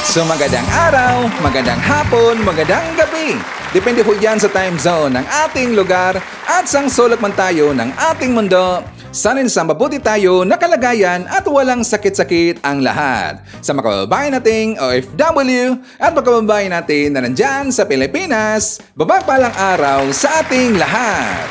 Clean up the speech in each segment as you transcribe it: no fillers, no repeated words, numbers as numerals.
So magandang araw, magandang hapon, magandang gabi. Depende po yan sa time zone ng ating lugar at sang sulok man tayo ng ating mundo. Sana'y sa mabuti tayo na kalagayan at walang sakit-sakit ang lahat. Sa mga kababayan nating OFW at mga kababayan natin na nandyan sa Pilipinas, babagpalang araw sa ating lahat.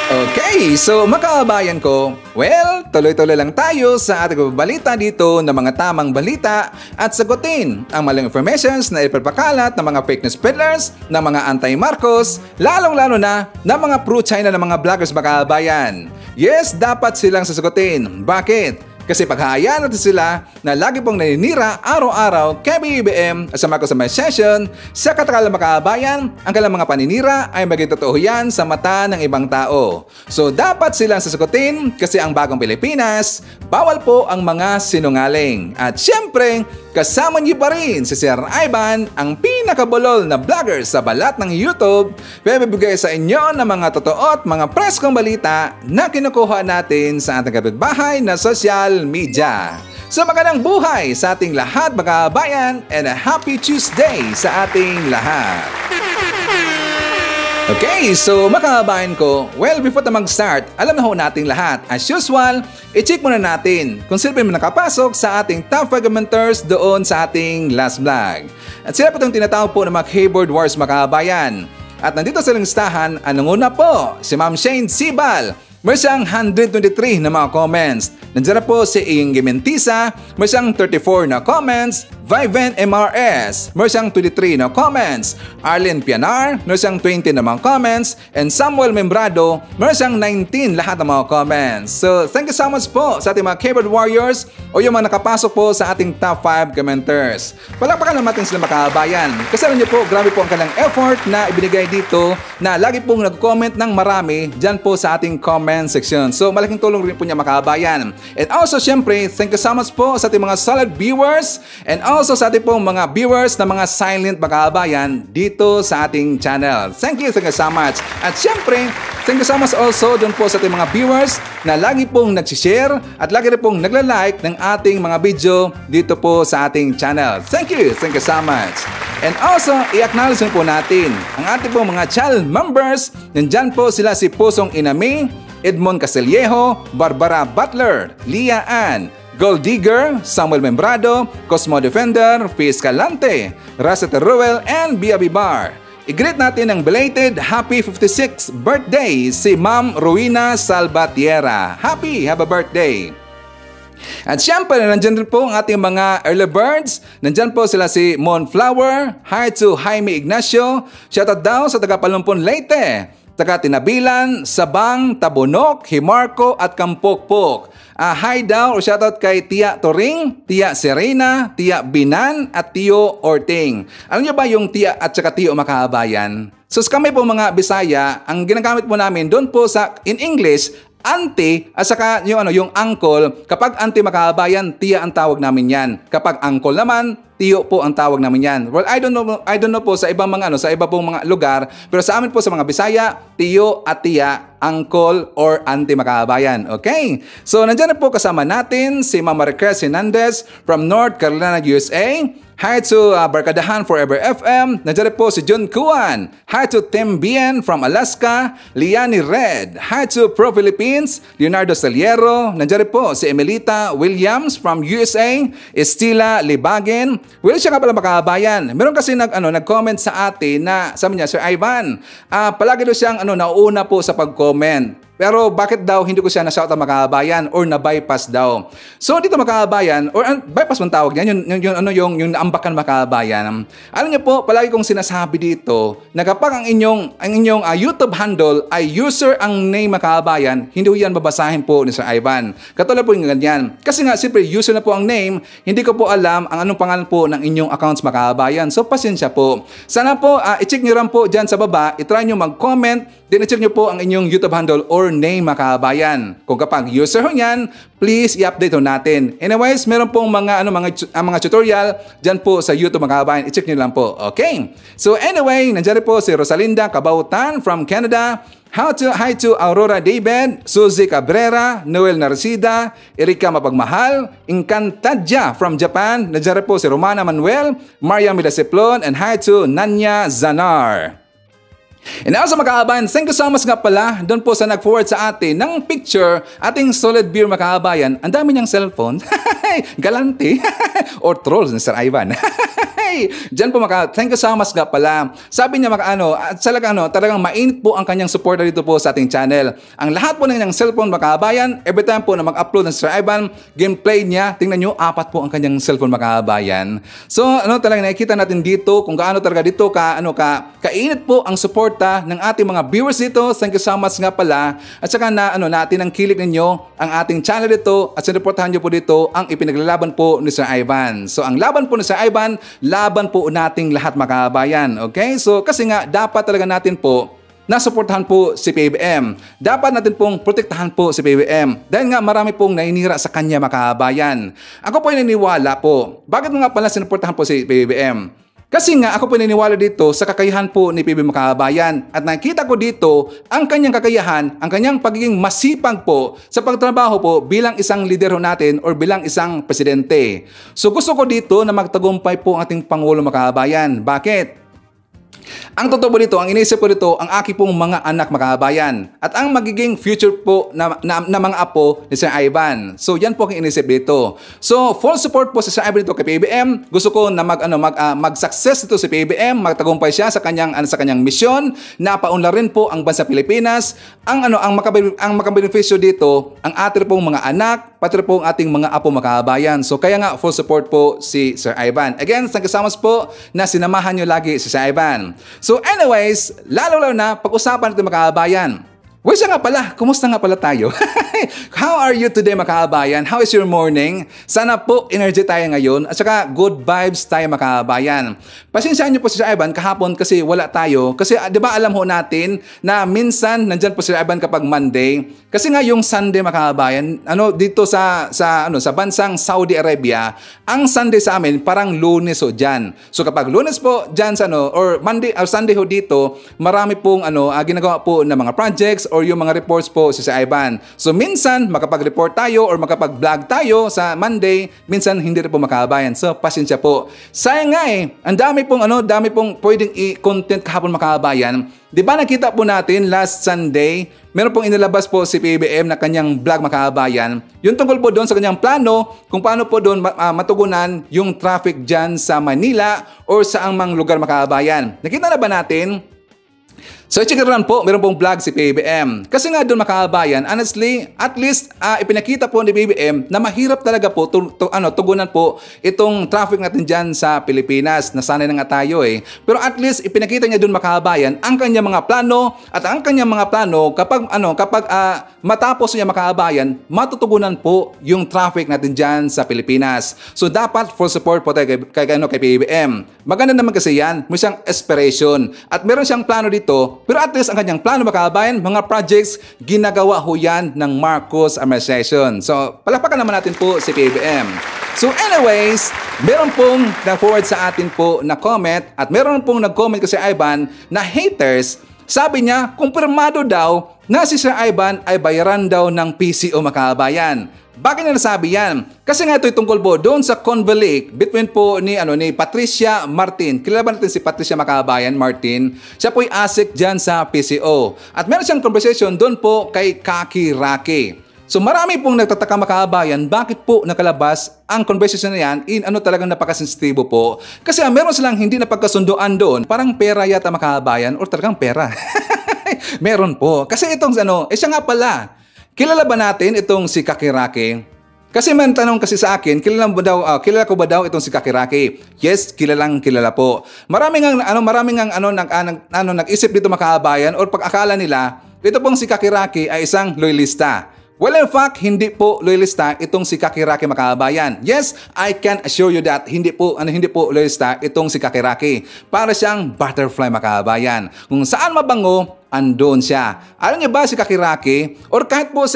Okay, so mga kababayan ko, well, tuloy-tuloy lang tayo sa ating balita dito ng mga tamang balita at sagutin ang maling informations na ipapakalat ng mga fake news peddlers, ng mga anti-Marcos, lalong-lalo na ng mga pro-China ng mga vloggers mga kababayan. Yes, dapat silang sasagutin. Bakit? Kasi paghahayaan natin sila na lagi pong naninira araw-araw kay BBM at sa Marcos session sa katakalang makabayan, ang kailang mga paninira ay maging totoo yan sa mata ng ibang tao. So dapat silang sasagutin kasi ang bagong Pilipinas, bawal po ang mga sinungaling. At syempre, kasama niyo pa rin si Sir Ivan, ang pinakabulol na vlogger sa balat ng YouTube, bibigay sa inyo ng mga totoo at mga preskong balita na kinukuha natin sa ating kapitbahay na social media. So magandang buhay sa ating lahat mga kabayan and a happy Tuesday sa ating lahat. Okay, so mga kababayan ko, well, before na mag-start, alam na ho nating lahat. As usual, i-check muna natin kung sino pa nakapasok sa ating top 5 commenters doon sa ating last vlog. At sila po itong tinatawag po ng mga keyboard wars mga kababayan. At nandito sa listahan, anong una po? Si Ma'am Shane Sibal. Meron siyang 123 na mga comments. Nandiyan na po si Inge Mentisa. Meron siyang 34 na comments. Viven MRS. Meron siyang 23 na comments. Arlene Pianar. Meron siyang 20 na mga comments. And Samuel Membrado. Meron siyang 19 lahat ng mga comments. So, thank you so much po sa ating mga keyboard warriors o yung mga nakapasok po sa ating top 5 commenters. Palakpakan naman natin sila mga kababayan. Kasi alam niyo po, grabe po ang kanilang effort na ibinigay dito na lagi pong nag-comment ng marami dyan po sa ating comment section. So, malaking tulong rin po niya mga kababayan. And also, syempre, thank you so much po sa ating mga solid viewers and also sa ating pong mga viewers na mga silent mga kababayan dito sa ating channel. Thank you so much. At syempre, thank you so much also dun po sa ating mga viewers na lagi pong nagsishare at lagi rin pong nagla-like ng ating mga video dito po sa ating channel. Thank you so much. And also, i-acknowledge po natin ang ating pong mga channel members. Nandyan po sila si Pusong Inami, Edmond Castillejo, Barbara Butler, Lia Ann, Gold Digger, Samuel Membrado, Cosmo Defender, Fiz Calante, Rasa Teruel, and Bia Bibar. I-greet natin ang belated happy 56th birthday si Ma'am Rowena Salvatierra. Happy birthday! At syempre, nandyan rin po ang ating mga early birds. Nandyan po sila si Monflower, hi to Jaime Ignacio, shoutout daw sa taga-Palumpon Leyte, taga Tinabilan, Sabang, Tabunok, Himarco at Kampokpok. Hi daw o shoutout kay Tia Toring, Tia Serena, Tia Binan at Tio Orting. Alam niyo ba yung Tia at saka Tio makahabayan? So kami po mga Bisaya, ang ginagamit po namin doon po sa in English, auntie at saka yung uncle. Kapag auntie makahabayan, Tia ang tawag namin yan. Kapag uncle naman, Tiyo po ang tawag namin yan. Well, I don't know po sa ibang mga sa iba pong mga lugar, pero sa amin po sa mga Bisaya, Tiyo at Tia, uncle or auntie makabayan. Okay? So, nandiyan na po kasama natin si Ma'am Maricruz Hernandez from North Carolina, USA. Hi to Barkadahan Forever FM. Nandiyan po si John Kuan. Hi to Tim Bien from Alaska. Liani Red. Hi to Pro Philippines. Leonardo Saliero. Nandiyan po si Emelita Williams from USA. Estila Libagin. Well, siya nga pala makabayan. Meron kasi nag-comment sa atin na sabi niya, Sir Ivan, palagi daw siyang nauuna po sa pag-comment. Pero bakit daw hindi ko siya na-shout out makabayan or na-bypass daw? So dito makabayan, or bypass man tawag niyan, yung naambakan makabayan. Alam niyo po, palagi kong sinasabi dito na kapag ang inyong YouTube handle ay user ang name makabayan, hindi ko yan babasahin po ni Sir Ivan. Katulad po yung ganyan. Kasi nga, siyempre, user na po ang name, hindi ko po alam ang anong pangalan po ng inyong accounts makabayan. So pasensya po. Sana po, i-check nyo rin po dyan sa baba, i-try nyo mag-comment, then i-check nyo po ang inyong YouTube handle or name makabayan. Kung kapag user ho niyan, please i-update ho natin. Anyways, meron pong mga tutorial dyan po sa YouTube makabayan. I-check nyo lang po. Okay? So anyway, nandiyan po si Rosalinda Kabautan from Canada. Hi to Aurora David, Suzy Cabrera, Noel Narcida, Erika Mapagmahal, Encantadia from Japan, nandiyan po si Romana Manuel, Maria Milasiplon, and hi to Nanya Zanar. And also mga kaabayan, thank you so much nga pala doon po sa nag-forward sa atin ng picture, ating Solid Beer mga kaabayan. Ang dami niyang cellphone. Galante. Or trolls ni Sir Ivan. Diyan po thank you so much nga pala. Sabi niya talagang mainit po ang kanyang suporta dito po sa ating channel. Ang lahat po ng kanyang cellphone mga kaabayan, every time po na mag-upload ng Sir Ivan, gameplay niya, tingnan nyo, 4 po ang kanyang cellphone mga kaabayan. So talagang nakikita natin dito kung gaano talaga dito kainit po ang suporta ng ating mga viewers dito. Thank you so much nga pala. At saka natin ang kilig ninyo ang ating channel dito at sinuportahan nyo po dito ang ipinaglalaban po ni Sir Ivan. So ang laban po ni Sir Ivan, laban po nating lahat mga kaabayan. Okay? So kasi nga dapat talaga natin po nasuportahan po si PBBM. Dapat natin pong protektahan po si PBBM. Dahil nga marami pong nainira sa kanya mga kaabayan. Ako po ay naniniwala po. Bakit nga pala sinuportahan po si PBBM? Kasi nga ako po naniniwala dito sa kakayahan po ni PBBM mga kaabayan. At nakita ko dito ang kanyang kakayahan, ang kanyang pagiging masipag po sa pagtrabaho po bilang isang leader natin or bilang isang presidente. So gusto ko dito na magtagumpay po ang ating Pangulo mga kaabayan. Bakit? Ang totoo po dito, ang inisip ko dito, ang aking pong mga anak mga kaabayan at ang magiging future po na mga apo ni Sir Ivan. So yan po ang inisip dito. So full support po sa Sir Ivan dito kay PBBM. Gusto ko na mag-success dito si PBBM, magtagumpay siya sa kanyang misyon na paunlarin po ang bansa Pilipinas. Ang makabenepisyo dito, ang ating pong mga anak, pati po ang ating mga apo mga kaabayan. So kaya nga full support po si Sir Ivan. Again, thank you so much po na sinamahan nyo lagi si Sir Ivan. So anyways, lalo na pag-usapan natin mga kaabayan. Siya nga pala, kumusta nga pala tayo? How are you today mga kaabayan? How is your morning? Sana po energy tayo ngayon at saka good vibes tayo mga kaabayan. Pasensyaan niyo po si Sir Ivan kahapon kasi wala tayo. Kasi di ba alam ho natin na minsan nandyan po si Sir Ivan kapag Monday. Kasi nga yung Sunday mga kaabayan, dito sa bansang Saudi Arabia, ang Sunday sa amin parang Lunes ho dyan. So kapag Lunes po dyan or Monday or Sunday ho dito, marami pong ginagawa po na mga projects or yung mga reports po si Sir Ivan. So minsan makapag-report tayo or makapag-vlog tayo sa Monday, minsan hindi rin po makakabayan. So pasensya po. Sayang nga ang dami pong pwedeng i-content kahapon makakabayan. Di ba nakita po natin last Sunday, meron pong inilabas po si PBBM na kanyang vlog makakabayan. Yung tungkol po doon sa kanyang plano, kung paano po doon matugunan yung traffic dyan sa Manila or sa mang lugar makakabayan. Nakita na ba natin? So check it po, meron pong vlog si PBBM. Kasi nga doon makakabayan, honestly, at least ipinakita po ni PBBM na mahirap talaga po tugunan po itong traffic natin dyan sa Pilipinas. Nasanay na nga tayo Pero at least ipinakita niya doon makakabayan ang kanyang mga plano at ang kanyang mga plano kapag matapos niya makakabayan, matutugunan po yung traffic natin dyan sa Pilipinas. So dapat full support po tayo kay PBBM. Maganda naman kasi yan, may siyang aspiration at meron siyang plano dito. Pero at least ang kanyang plano makakabayan, mga projects, ginagawa ho yan ng Marcos administration. So, palakpakan naman natin po si PBBM. So anyways, meron pong nag-forward sa atin po na comment at meron pong nag-comment kasi Ivan na haters. Sabi niya, kumpirmado daw na si Sir Ivan ay bayaran daw ng PCO makakabayan. Bakit na nasabi yan? Kasi nga ito'y tungkol po doon sa convolute between po ni Patricia Martin. Kilala ba natin si Patricia Makabayan Martin? Siya po'y ASIC dyan sa PCO. At meron siyang conversation doon po kay Kaki Raki. So marami pong nagtataka makabayan, bakit po nakalabas ang conversation na yan in talagang napakasensitibo po? Kasi meron silang hindi napagkasundoan doon. Parang pera yata makabayan or talagang pera. Meron po. Kasi itong siya nga pala. Kilala ba natin itong si Kakiraki? Kasi man tanong kasi sa akin, kilala ko ba daw itong si Kakiraki? Yes, kilala po. Maraming nag-isip dito makaabayan or pag-akala nila, ito pong si Kakiraki ay isang loyalista. Well, in fact, hindi po loyalista itong si Kakiraki makaabayan. Yes, I can assure you that hindi po loyalista itong si Kakiraki. Para siyang butterfly makaabayan. Kung saan mabango, andun siya. Alam niyo ba si Kakiraki or kahit po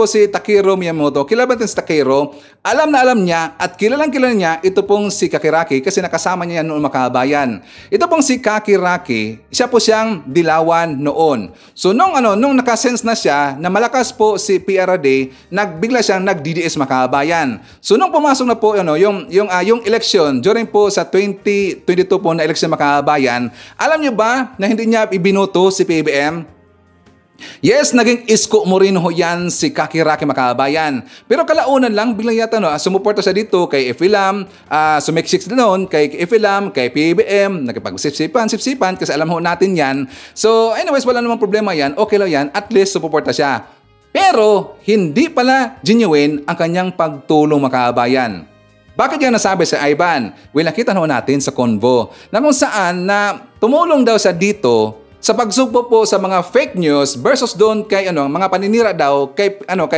si Takeru Miyamoto, kilala natin si Takeru, alam na alam niya at kilalang kilala niya ito pong si Kakiraki kasi nakasama niya noon mga kabayan. Ito pong si Kakiraki, siya po siyang dilawan noon. So nung nakasense na siya na malakas po si PRD, bigla siyang nag-DDS mga kabayan. So nung pumasok na po yung election during po sa 2022 po na election mga kabayan, alam niyo ba na hindi niya ibinoto si PBM? Yes, naging isko mo rin ho yan si Kakiraki mga kabayan. Pero kalaunan lang, biglang yata sumuporta siya dito kay Efilam, sumiksik doon kay Efilam, kay PBM, nagpag-sipsipan kasi alam ho natin yan. So anyways, wala namang problema yan, okay lang yan, at least sumuporta siya. Pero hindi pala genuine ang kanyang pagtulong mga kabayan. Bakit yan nasabi sa Ivan? Well, nakita natin sa convo na kung saan na tumulong daw siya dito sa pagsugpo po sa mga fake news versus doon kay mga paninira daw kay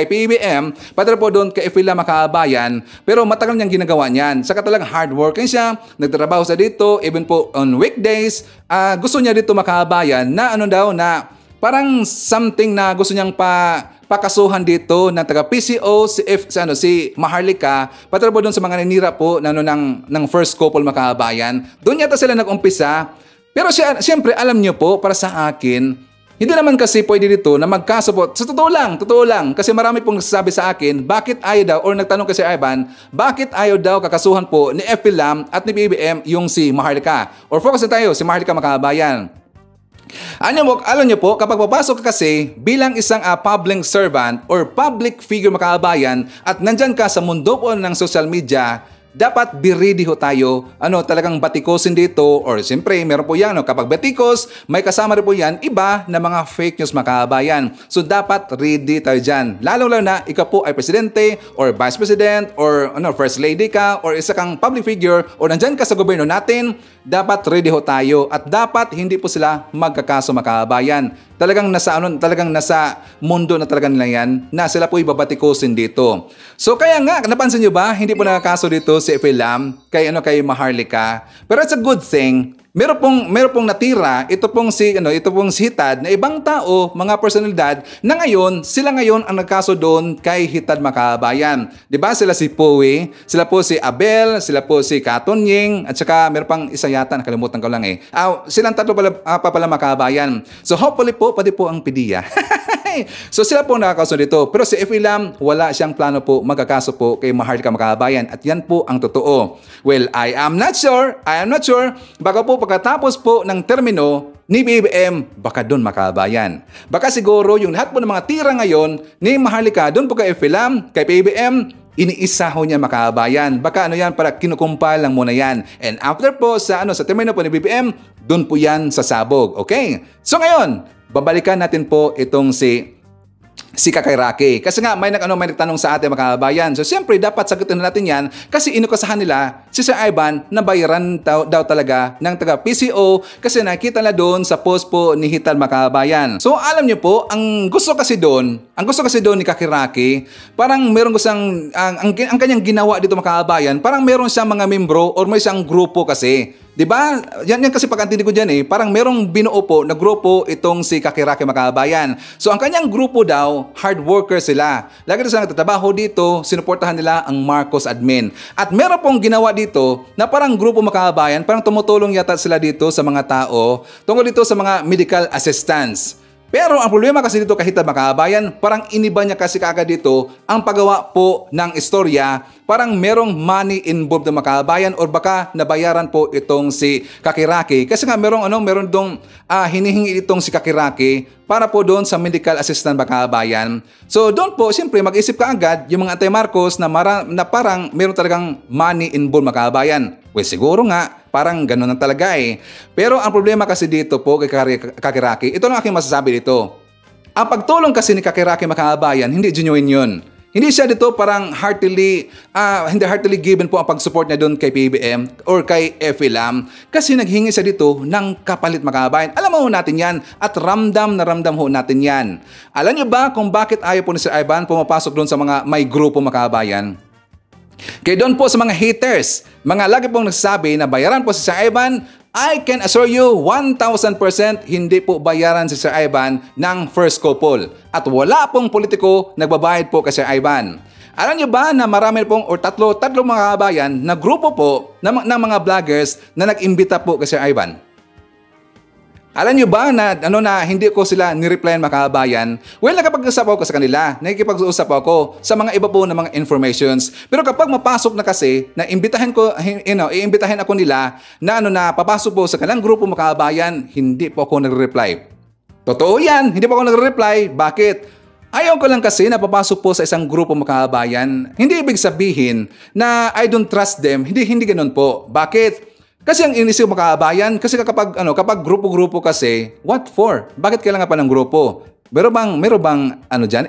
PBM, pati po doon kay Efilam mga kabayan. Pero matagal niyang ginagawa niyan. Saka talagang hardworking siya, nagtatrabaho siya dito, even po on weekdays. Gusto niya dito mga kabayan na na parang something na gusto niyang pakasuhan dito ng taga PCO si Maharlika, pati po doon sa mga naninira po ng first couple mga kabayan. Doon yata sila nag-umpisa. Pero siyempre alam niyo po, para sa akin, hindi naman kasi pwede dito na magkaso po. Sa totoo lang, kasi marami pong nagsasabi sa akin, bakit ayaw daw, or nagtanong kasi Ivan, bakit ayaw daw kakasuhan po ni Efilam at ni BBM yung si Maharlika? Or focus na tayo, si Maharlika mga kabayan. Alam niyo po, kapag papasok ka kasi bilang isang public servant or public figure mga kabayan at nandyan ka sa mundo po ng social media, dapat be ready ho tayo, talagang batikosin dito, or siyempre meron po yan, kapag batikos, may kasama rin po yan, iba na mga fake news mga kabayan. So dapat ready tayo dyan. Lalo na ikaw po ay presidente, or vice president, or first lady ka, or isa kang public figure, or nandyan ka sa gobyerno natin, dapat ready ho tayo, at dapat hindi po sila magkakaso mga kabayan. Talagang nasa mundo na talaga nila yan, na sila po ibabatikosin dito. So kaya nga, napansin nyo ba, hindi po nakakaso dito si Efilam kay Maharlika. Pero it's a good thing. Meron pong natira, ito pong si Hitad na ibang tao, mga personalidad na sila ngayon ang nagkaso doon kay Hitad mga kabayan. 'Di ba? Sila si Poe, sila po si Abel, sila po si Katonying, at saka meron pang isa yata, nakalimutan ko lang silang tatlo pala mga kabayan. So hopefully po pwede po ang PDEA. So sila po nakakaso dito. Pero si Efilam, wala siyang plano po magkakaso po kay Maharlika mga kabayan. At yan po ang totoo. Well, I am not sure. Baka po pagkatapos po ng termino ni BBM, baka doon mga kabayan. Baka siguro yung lahat po ng mga tira ngayon ni Maharlika, doon po kay Efilam, kay BBM, iniisa ho niya mga kabayan. Baka para kinukumpal lang muna yan. And after po sa termino po ni BBM, doon po yan sasabog. Okay? So ngayon, babalikan natin po itong si Kakiraki. Kasi nga may nagtanong sa atin mga kabayan. So siyempre dapat sagutin natin yan kasi inukasahan nila si Sir Ivan na bayaran daw talaga ng taga PCO kasi nakita na doon sa post po ni Hitad mga kabayan. So alam niyo po, ang gusto kasi doon ni Kakiraki, parang meron ang kanyang ginawa dito mga kabayan, parang meron siyang mga membro or may siyang grupo kasi. Diba? Yan kasi pagkantindi ko dyan parang merong binuo po na grupo itong si Kakiraki mga kabayan. So ang kanyang grupo daw, hard worker sila. Lagi na silang nagtatrabaho dito, sinuportahan nila ang Marcos admin. At meron pong ginawa dito na parang grupo mga kabayan, parang tumutulong yata sila dito sa mga tao tungkol dito sa mga medical assistance. Pero ang problema kasi dito kahit mga kabayan, parang iniba niya kasi kaagad dito ang paggawa po ng istorya, parang merong money involved na mga kabayan or baka nabayaran po itong si Kakiraki. Kasi nga meron dong hinihingi itong si Kakiraki para po doon sa medical assistant mga kabayan. So doon po, siyempre mag-isip ka agad yung mga anti-Marcos na parang meron talagang money involved mga kabayan. Well, siguro nga, parang gano'n na talaga Pero ang problema kasi dito po kay Kakiraki, ito lang aking masasabi dito. Ang pagtulong kasi ni Kakiraki mga kabayan, hindi genuine yun. Hindi siya dito parang hindi heartily given po ang pag-support niya doon kay PBM or kay Efilam kasi naghingi siya dito ng kapalit mga kabayan. Alam mo natin yan at ramdam na ramdam ho natin yan. Alam niyo ba kung bakit ayaw po ni Sir Ivan pumapasok doon sa mga may grupo mga kabayan? Kaya doon po sa mga haters, mga lagi pong nagsasabi na bayaran po si Sir Ivan I can assure you 1,000% hindi po bayaran si Sir Ivan ng first couple. At wala pong politiko nagbabayad po kay Sir Ivan. Alam niyo ba na marami pong o tatlo mga kabayan na grupo po ng mga vloggers na nag-imbita po kay Sir Ivan? Alam niyo ba na hindi ko sila ni-replyan mga kabayan? Well, nakapag-usap ako sa kanila. Nakikipag-usap ako sa mga iba po na mga informations. Pero kapag mapasok na kasi, na iimbitahin ako nila na papasok po sa kanilang grupo mga kabayan, hindi po ako nagre-reply. Totoo yan, hindi po ako nagre-reply. Bakit? Ayaw ko lang kasi na papasok po sa isang grupo mga kabayan. Hindi ibig sabihin na I don't trust them. Hindi ganun po. Bakit? Kasi ang inisip mga kabayan, kasi kapag grupo-grupo kasi, what for? Bakit kailangan pa ng grupo? Meron bang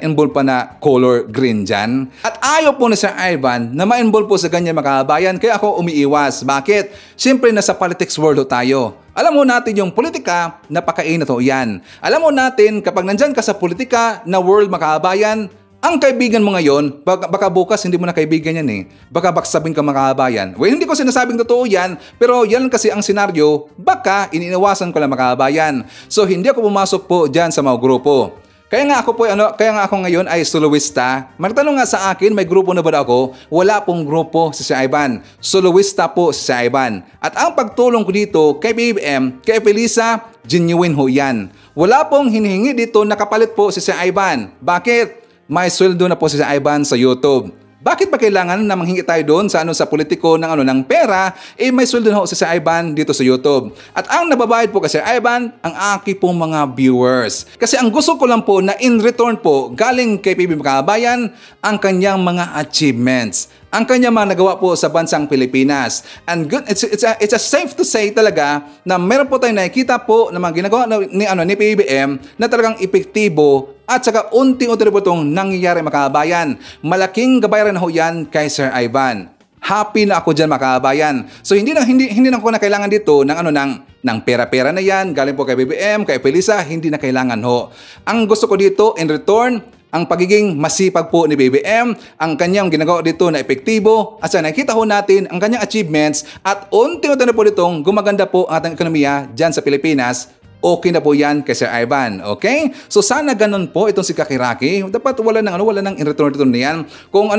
involved pa na color green dyan? At ayaw po ni Sir Ivan na ma-involve po sa ganyan mga kabayan, kaya ako umiiwas. Bakit? Siyempre nasa politics world tayo. Alam mo natin yung politika, napakainit ho yan. Alam mo natin kapag nandyan ka sa politika na world mga kabayan, ang kaibigan mo ngayon, baka bukas hindi mo na kaibigan yan eh. Baka baksabin ka mga kabayan. Well, hindi ko sinasabing totoo yan, pero yan kasi ang senaryo, baka iniiwasan ko lang mga kabayan. So hindi ako pumasok po dyan sa mga grupo. Kaya nga ako ngayon ay soloista. Magtanong nga sa akin, may grupo na ba ako? Wala pong grupo si Ivan. Soloista po si Ivan. At ang pagtulong ko dito kay BBM, kay Felisa, genuine ho yan. Wala pong hinihingi dito, nakapalit po si Ivan. Bakit? May sweldo na po si Ivan sa YouTube. Bakit ba kailangan na manghingi tayo doon sa politiko ng pera, may sweldo na po si Ivan dito sa YouTube. At ang nababayad po kasi Ivan, ang aki pong mga viewers. Kasi ang gusto ko lang po na in return po, galing kay PBB Kabayan, ang kanyang mga achievements. Ang kanyang mga nagawa po sa bansang Pilipinas. And good, it's a safe to say talaga na meron po tayong nakikita po na mga ginagawa ni PBBM na talagang epektibo at saka unti-unti po itong nangyayari mga kabayan. Malaking gabayaran na ho yan kay Sir Ivan. Happy na ako dyan mga kabayan. So hindi na ko na kailangan dito ng pera-pera na yan. Galing po kay BBM, kay Felisa, hindi na kailangan ho. Ang gusto ko dito in return, ang pagiging masipag po ni BBM, ang kanyang ginagawa dito na epektibo, at sa nakita ho natin ang kanyang achievements at unti-unti na po ditong gumaganda po ang ating ekonomiya dyan sa Pilipinas. Okay na po yan kay Sir Ivan, okay? So sana ganun po itong si Kakiraki. Dapat wala nang in return dito na yan. Kung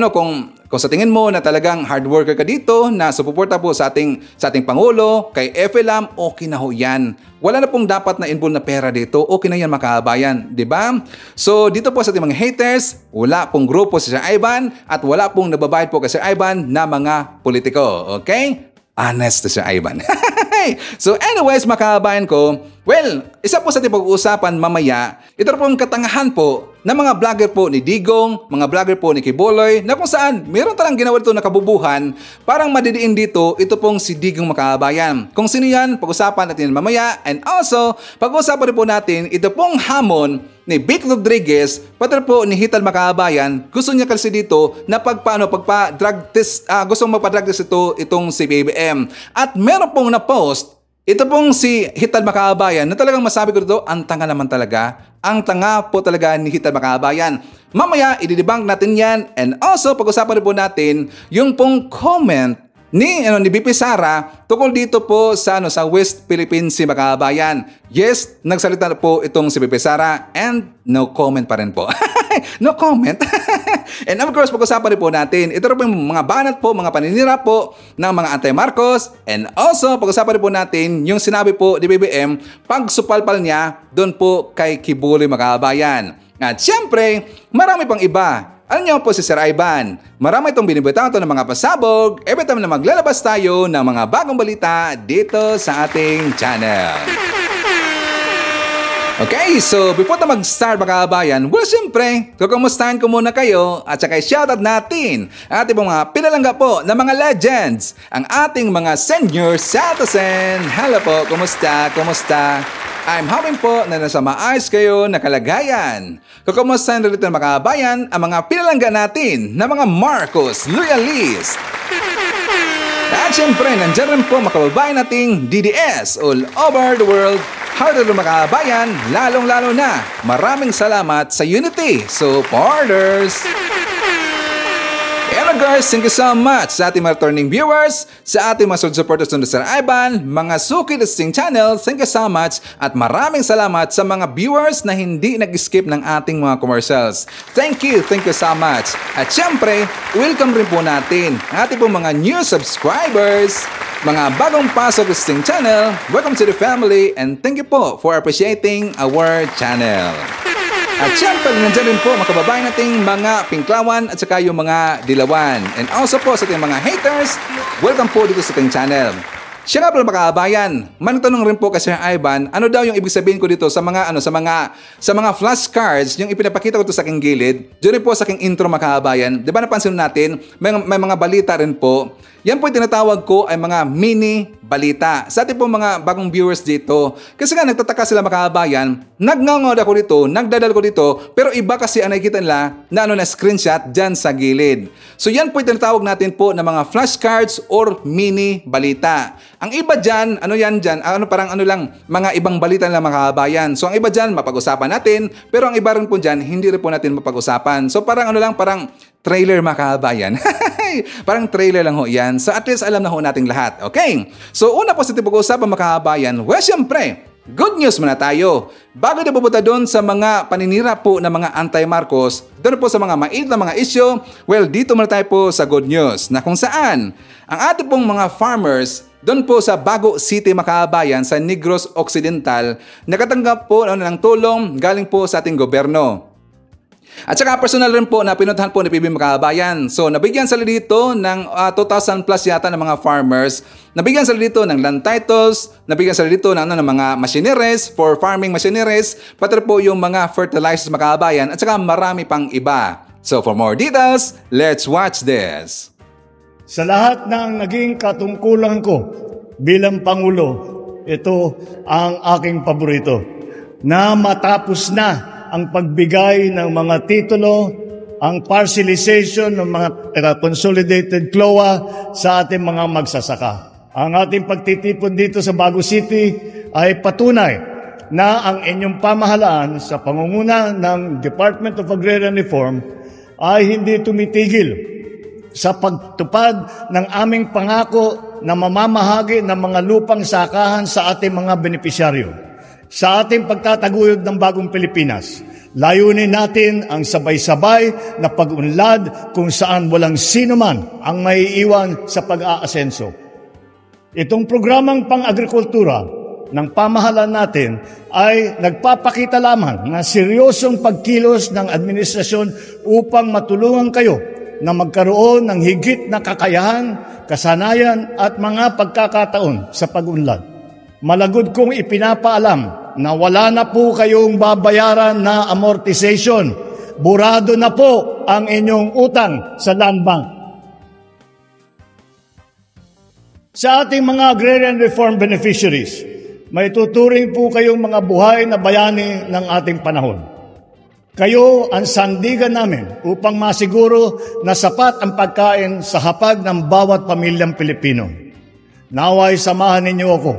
sa tingin mo na talagang hard worker ka dito, na suporta po sa ating Pangulo, kay FLM, okay na ho yan. Wala na pong dapat na involved na pera dito. Okay na yan mga kabayan, di ba? So dito po sa ating mga haters, wala pong grupo si Sir Ivan at wala pong nababayad po kay Sir Ivan na mga politiko, okay? Honest to Sir Ivan. So anyways mga kabayan ko, well, isa po sa ating pag-uusapan mamaya, ito pong katangahan po ng mga vlogger po ni Digong, mga vlogger po ni Kiboloy, na kung saan meron talang ginawa dito na kabubuhan, parang madidiin dito, ito pong si Digong mga kabayan. Kung sino yan, pag-usapan natin mamaya, and also, pag-usapan rin po natin, ito pong hamon ni Vic Rodriguez, pati po ni Hital Makabayan, gusto niya kasi dito na pagpa-drug test, gusto magpa-drug test itong si BBM. At meron pong na-post, ito pong si Hital Makabayan na talagang masabi ko dito, ang tanga naman talaga. Ang tanga po talaga ni Hital Makabayan. Mamaya, i-debunk natin yan. And also, pag-usapan rin po natin yung pong comment ni BP Sara tungkol dito po sa West Philippines si Makabayan. Yes, nagsalita na po itong si BP Sara and no comment pa rin po. No comment. And of course, pag-usapan rin po natin, ito rin po yung mga banat po, mga paninira po ng mga anti-Marcos. And also, pag-usapan rin po natin yung sinabi po ni BBM, pagsupalpal niya doon po kay Kibuloy Makabayan. At syempre, marami pang iba. Alam niyo po si Sir Ivan, marami itong binibitaw ng mga pasabog every time na maglalabas tayo ng mga bagong balita dito sa ating channel. Okay, so before na mag-start mga kabayan, well, siyempre, kukumustahan ko muna kayo at saka shoutout natin ang ating mga pinalangga po ng mga legends, ang ating mga senior citizen. Hello po, kumusta? I'm hoping po na nasa maayos kayo na kalagayan. Kukumustahan rin ng mga kabayan ang mga pinalangga natin na mga Marcos loyalist. At siyempre, nandiyan rin po makababayan nating DDS all over the world. Harder mga kabayan, lalong-lalo na. Maraming salamat sa Unity supporters. Hello guys, thank you so much sa ating mga returning viewers, sa ating mga solid supporters ng Sir Ivan, mga Suki Listing Channel, thank you so much at maraming salamat sa mga viewers na hindi nag-skip ng ating mga commercials. Thank you so much. At syempre, welcome rin po natin ang ating po mga new subscribers, mga bagong pasok Listing Channel, welcome to the family and thank you po for appreciating our channel. At syempre, nandiyan rin po mga kababayan nating mga Pinklawan at saka yung mga Dilawan. And also po sa ating mga haters, welcome po dito sa ating channel. Siya nga pala mga kababayan, mantanong rin po kasi Ivan, ano daw yung ibig sabihin ko dito sa mga sa mga flashcards, yung ipinapakita ko to sa aking gilid, dyan rin po sa aking intro mga kababayan. Di ba napansin natin, may mga balita rin po. Yan po yung tinatawag ko ay mga mini balita. Sa ating po mga bagong viewers dito, kasi nga nagtataka sila mga kababayan, nagngangoda ko dito, nagdadal ko dito, pero iba kasi ang nakikita nila na screenshot dyan sa gilid. So yan po yung tinatawag natin po na mga flashcards or mini balita. Ang iba dyan, mga ibang balita lang mga kababayan. So ang iba dyan, mapag-usapan natin, pero ang iba rin po dyan, hindi rin po natin mapag-usapan. So parang parang trailer mga kababayan. Parang trailer lang ho yan. So at least alam na ho nating lahat. Okay? So una po sa pag-uusapan mga kababayan, well syempre, good news muna tayo. Bago na pupunta doon sa mga paninira po ng mga anti-Marcos, doon po sa mga mait na mga issue, well dito muna tayo po sa good news na kung saan ang ating pong mga farmers doon po sa Bago City mga kababayan sa Negros Occidental, nakatanggap po ng tulong galing po sa ating gobyerno. At saka personal rin po na pinuntahan po ni PB Makabayan. So nabigyan sila dito ng 2,000 plus yata ng mga farmers. Nabigyan sila dito ng land titles, nabigyan sila dito ng mga machineries for farming machineries, pati po yung mga fertilizers Makabayan at saka marami pang iba. So for more details, let's watch this. Sa lahat ng naging katungkulan ko bilang Pangulo, ito ang aking paborito, na matapos na ang pagbigay ng mga titulo, ang parcelization ng mga consolidated CLOA sa ating mga magsasaka. Ang ating pagtitipon dito sa Bago City ay patunay na ang inyong pamahalaan sa pangunguna ng Department of Agrarian Reform ay hindi tumitigil sa pagtupad ng aming pangako na mamamahagi ng mga lupang sakahan sa ating mga benepisyaryo. Sa ating pagtataguyod ng bagong Pilipinas, layunin natin ang sabay-sabay na pag-unlad kung saan walang sino man ang maiiwan sa pag-aasenso. Itong programang pang-agrikultura ng pamahalaan natin ay nagpapakita lamang na seryosong pagkilos ng administrasyon upang matulungan kayo na magkaroon ng higit na kakayahan, kasanayan at mga pagkakataon sa pag-unlad. Malagod kong ipinapaalam na wala na po kayong babayaran na amortization. Burado na po ang inyong utang sa Land Bank. Sa ating mga agrarian reform beneficiaries, may tuturing po kayong mga buhay na bayani ng ating panahon. Kayo ang sandigan namin upang masiguro na sapat ang pagkain sa hapag ng bawat pamilyang Pilipino. Naway samahan ninyo ako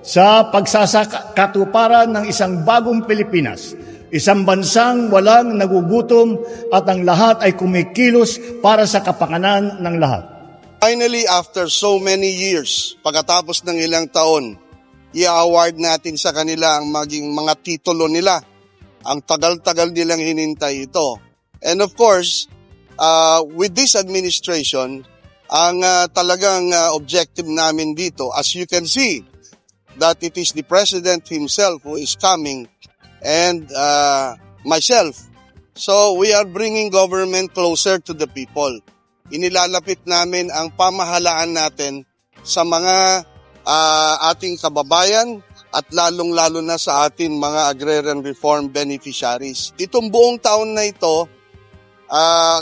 sa pagsasakatuparan ng isang bagong Pilipinas, isang bansang walang nagugutom at ang lahat ay kumikilos para sa kapakanan ng lahat. Finally, after so many years, pagkatapos ng ilang taon, i-award natin sa kanila ang maging mga titulo nila. Ang tagal-tagal nilang hinintay ito. And of course, with this administration, ang talagang objective namin dito, as you can see, that it is the President himself who is coming and myself. So we are bringing government closer to the people. Inilalapit namin ang pamahalaan natin sa mga ating kababayan at lalong-lalo na sa ating mga agrarian reform beneficiaries. Itong buong taon na ito,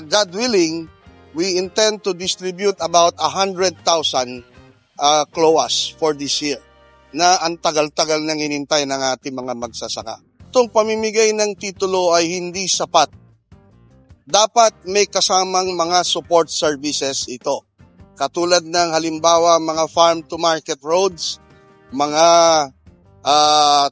God willing, we intend to distribute about 100,000 CLOAs for this year, na ang tagal-tagal nang hinintay ng ating mga magsasaka. Itong pamimigay ng titulo ay hindi sapat. Dapat may kasamang mga support services ito. Katulad ng halimbawa mga farm-to-market roads, mga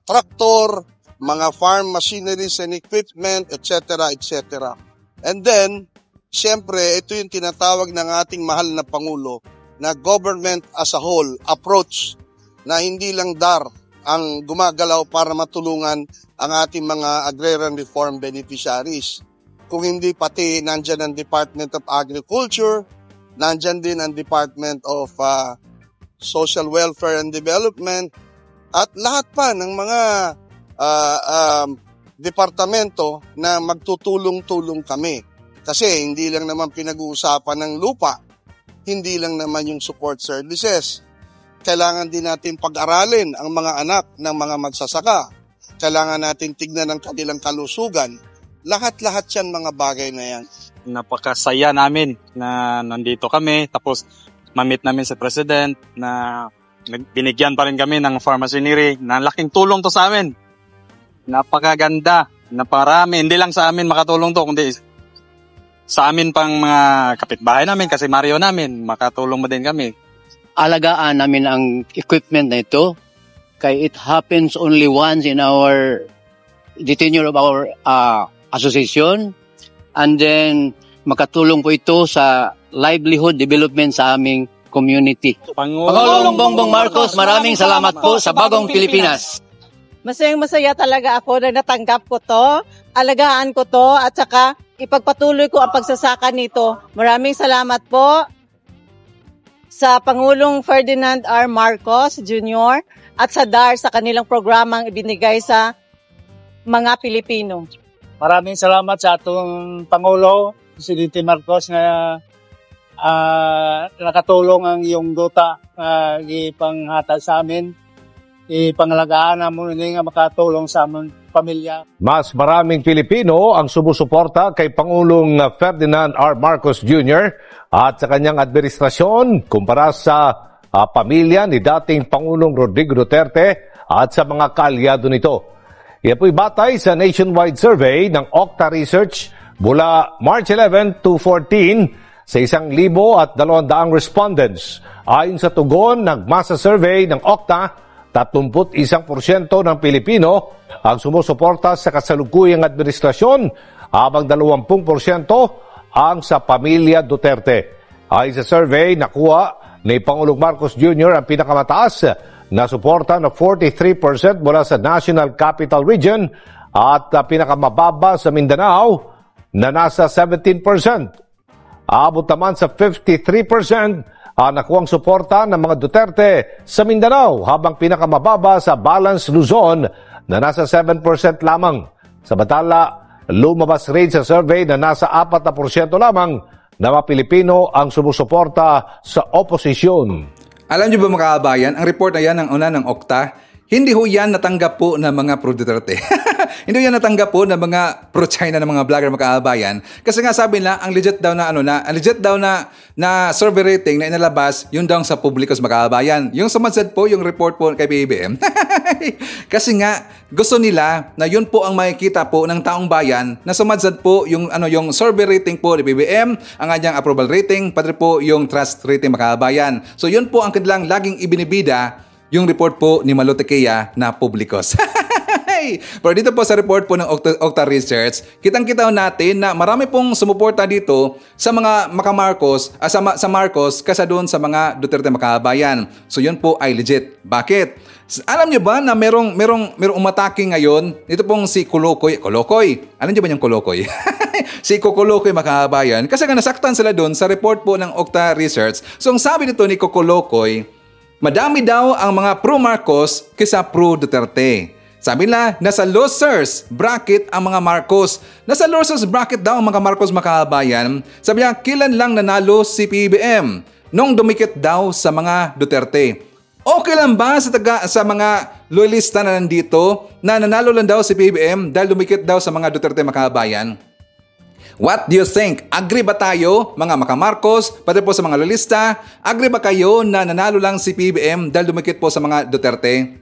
traktor, mga farm machineries and equipment, etc., etc. And then, Siyempre, ito yung tinatawag ng ating mahal na Pangulo na government as a whole approach na hindi lang DAR ang gumagalaw para matulungan ang ating mga agrarian reform beneficiaries. Kung hindi pati nandyan ang Department of Agriculture, nandyan din ang Department of Social Welfare and Development, at lahat pa ng mga departamento na magtutulong-tulong kami. Kasi hindi lang naman pinag-uusapan ng lupa, hindi lang naman yung support services. Kailangan din natin pag-aralin ang mga anak ng mga magsasaka. Kailangan natin tignan ang kanilang kalusugan. Lahat-lahat yan mga bagay na yan. Napakasaya namin na nandito kami, tapos mamit namin si President na binigyan pa rin kami ng pharmacy na laking tulong to sa amin. Napakaganda, naparami. Hindi lang sa amin makatulong to, kundi sa amin pang mga kapitbahay namin, kasi Mario namin, makatulong mo din kami. Alagaan namin ang equipment na ito, kaya it happens only once in the tenure of our association, and then makatulong po ito sa livelihood development sa aming community. Pangulong Bongbong Marcos, maraming salamat po sa Bagong Pilipinas. Masayang-masaya talaga ako na natanggap ko to, alagaan ko to, at saka ipagpatuloy ko ang pagsasaka nito. Maraming salamat po sa Pangulong Ferdinand R. Marcos Jr. at sa DAR sa kanilang programang ibinigay sa mga Pilipino. Maraming salamat sa atong Pangulo, Presidente Marcos, na nakatulong ang iyong duta ipanghatag sa amin. Ipangalagaan namin nga makatulong sa aming pamilya. Mas maraming Pilipino ang sumusuporta kay Pangulong Ferdinand R. Marcos Jr. at sa kanyang administrasyon kumpara sa pamilya ni dating Pangulong Rodrigo Duterte at sa mga kaalyado nito. Yan po'y batay sa nationwide survey ng Okta Research mula March 11 to 14 sa 1,200 respondents. Ayon sa tugon ng masa survey ng Okta, 31% ng Pilipino ang sumusuporta sa kasalukuyang administrasyon, habang 20% ang sa pamilya Duterte. Ayon sa survey, nakuha ni Pangulong Marcos Jr. ang pinakamataas na suporta na 43% mula sa National Capital Region at pinakamababa sa Mindanao na nasa 17%. Aabot naman sa 53% nakuwang suporta ng mga Duterte sa Mindanao, habang pinakamababa sa Balance Luzon na nasa 7% lamang. Samantala, lumabas rin sa survey na nasa 4% lamang na mga Pilipino ang sumusuporta sa oposisyon. Alam niyo ba mga kabayan, ang report na yan ng una ng Okta, hindi ho yan natanggap po ng mga pro-Duterte. Hindi ho yan natanggap po ng mga pro-China ng mga vlogger mga kabayan. Kasi nga sabi nila, ang legit daw na survey rating na inalabas, yun daw sa publiko sa mga kabayan. Yung sumansad po, yung report po kay PBBM. Kasi nga, gusto nila na yun po ang makikita po ng taong bayan na sumansad po yung survey rating po ni PBBM, ang kanyang approval rating, pati po yung trust rating mga kabayan. So yun po ang kanilang laging ibinibida, yung report po ni Malutequea na publikos. Pero dito po sa report po ng Okta Research, kitang-kita natin na marami pong sumuporta dito sa mga Marcos, sa Marcos kaysa doon sa mga Duterte makabayan. So yun po ay legit. Bakit? Alam niyo ba na merong umatake ngayon? Ito pong si Kolokoy. Alam niyo ba yung Kolokoy? Si Kolokoy makabayan. Kasi nga nasaktan sila doon sa report po ng Okta Research. So ang sabi nito ni Kolokoy, madami daw ang mga pro-Marcos kaysa pro-Duterte. Sabi nila, nasa losers bracket ang mga Marcos. Nasa losers bracket daw ang mga Marcos makabayan. Sabi niya, kailan lang nanalo si PBBM? Nung dumikit daw sa mga Duterte. Okay lang ba sa mga loyalista na nandito na nanalo lang daw si PBBM dahil dumikit daw sa mga Duterte makabayan? What do you think? Agree ba tayo, mga Marcos, pati po sa mga loyalista? Agree ba kayo na nanalo lang si PBBM dahil dumikit po sa mga Duterte?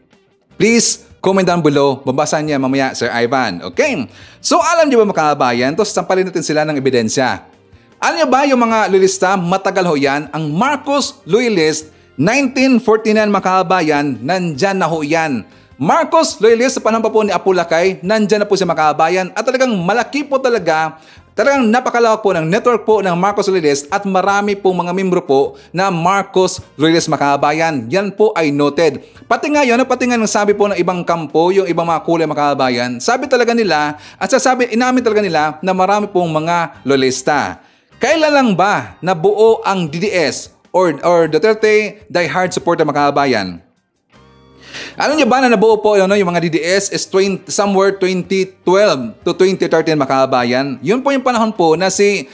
Please, comment down below. Babasahan niya mamaya, Sir Ivan. Okay? So, alam niyo ba mga kabayan? Tapos, sampalin natin sila ng ebidensya. Alam niyo ba yung mga loyalista, matagal ho yan? Ang Marcos Loyalist, 1949 mga kabayan, nandyan na ho yan. Marcos Loyalist sa panahon pa po ni Apu Lakay, nandyan na po si mga kabayan. At talagang malaki po talaga Talagang napakalawak po ng network po ng Marcos Royalist at marami pong mga membro po na Marcos Royalist mga kababayan. Yan po ay noted. Pati nga yun, pati nga sabi po ng ibang kampo, yung ibang mga kulay mga kababayan, sabi talaga nila at inamin talaga nila na marami pong mga Royalista. Kailan lang ba nabuo ang DDS or Duterte diehard supporter mga kababayan? Alam niyo ba na nabuo po yung mga DDS is somewhere 2012 to 2013 mga kababayan. Yun po yung panahon po na si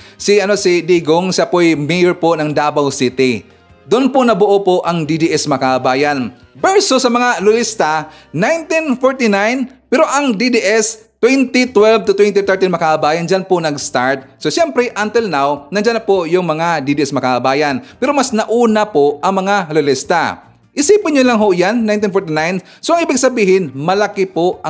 Digong, siya po yung mayor po ng Davao City. Doon po nabuo po ang DDS mga kababayan. Versus sa mga Royalista, 1949, pero ang DDS 2012 to 2013 mga kababayan, dyan po nag-start. So siyempre, until now, nandyan na po yung mga DDS mga kababayan. Pero mas nauna po ang mga Royalista. Isipin nyo lang ho yan, 1949. So ang ibig sabihin, malaki po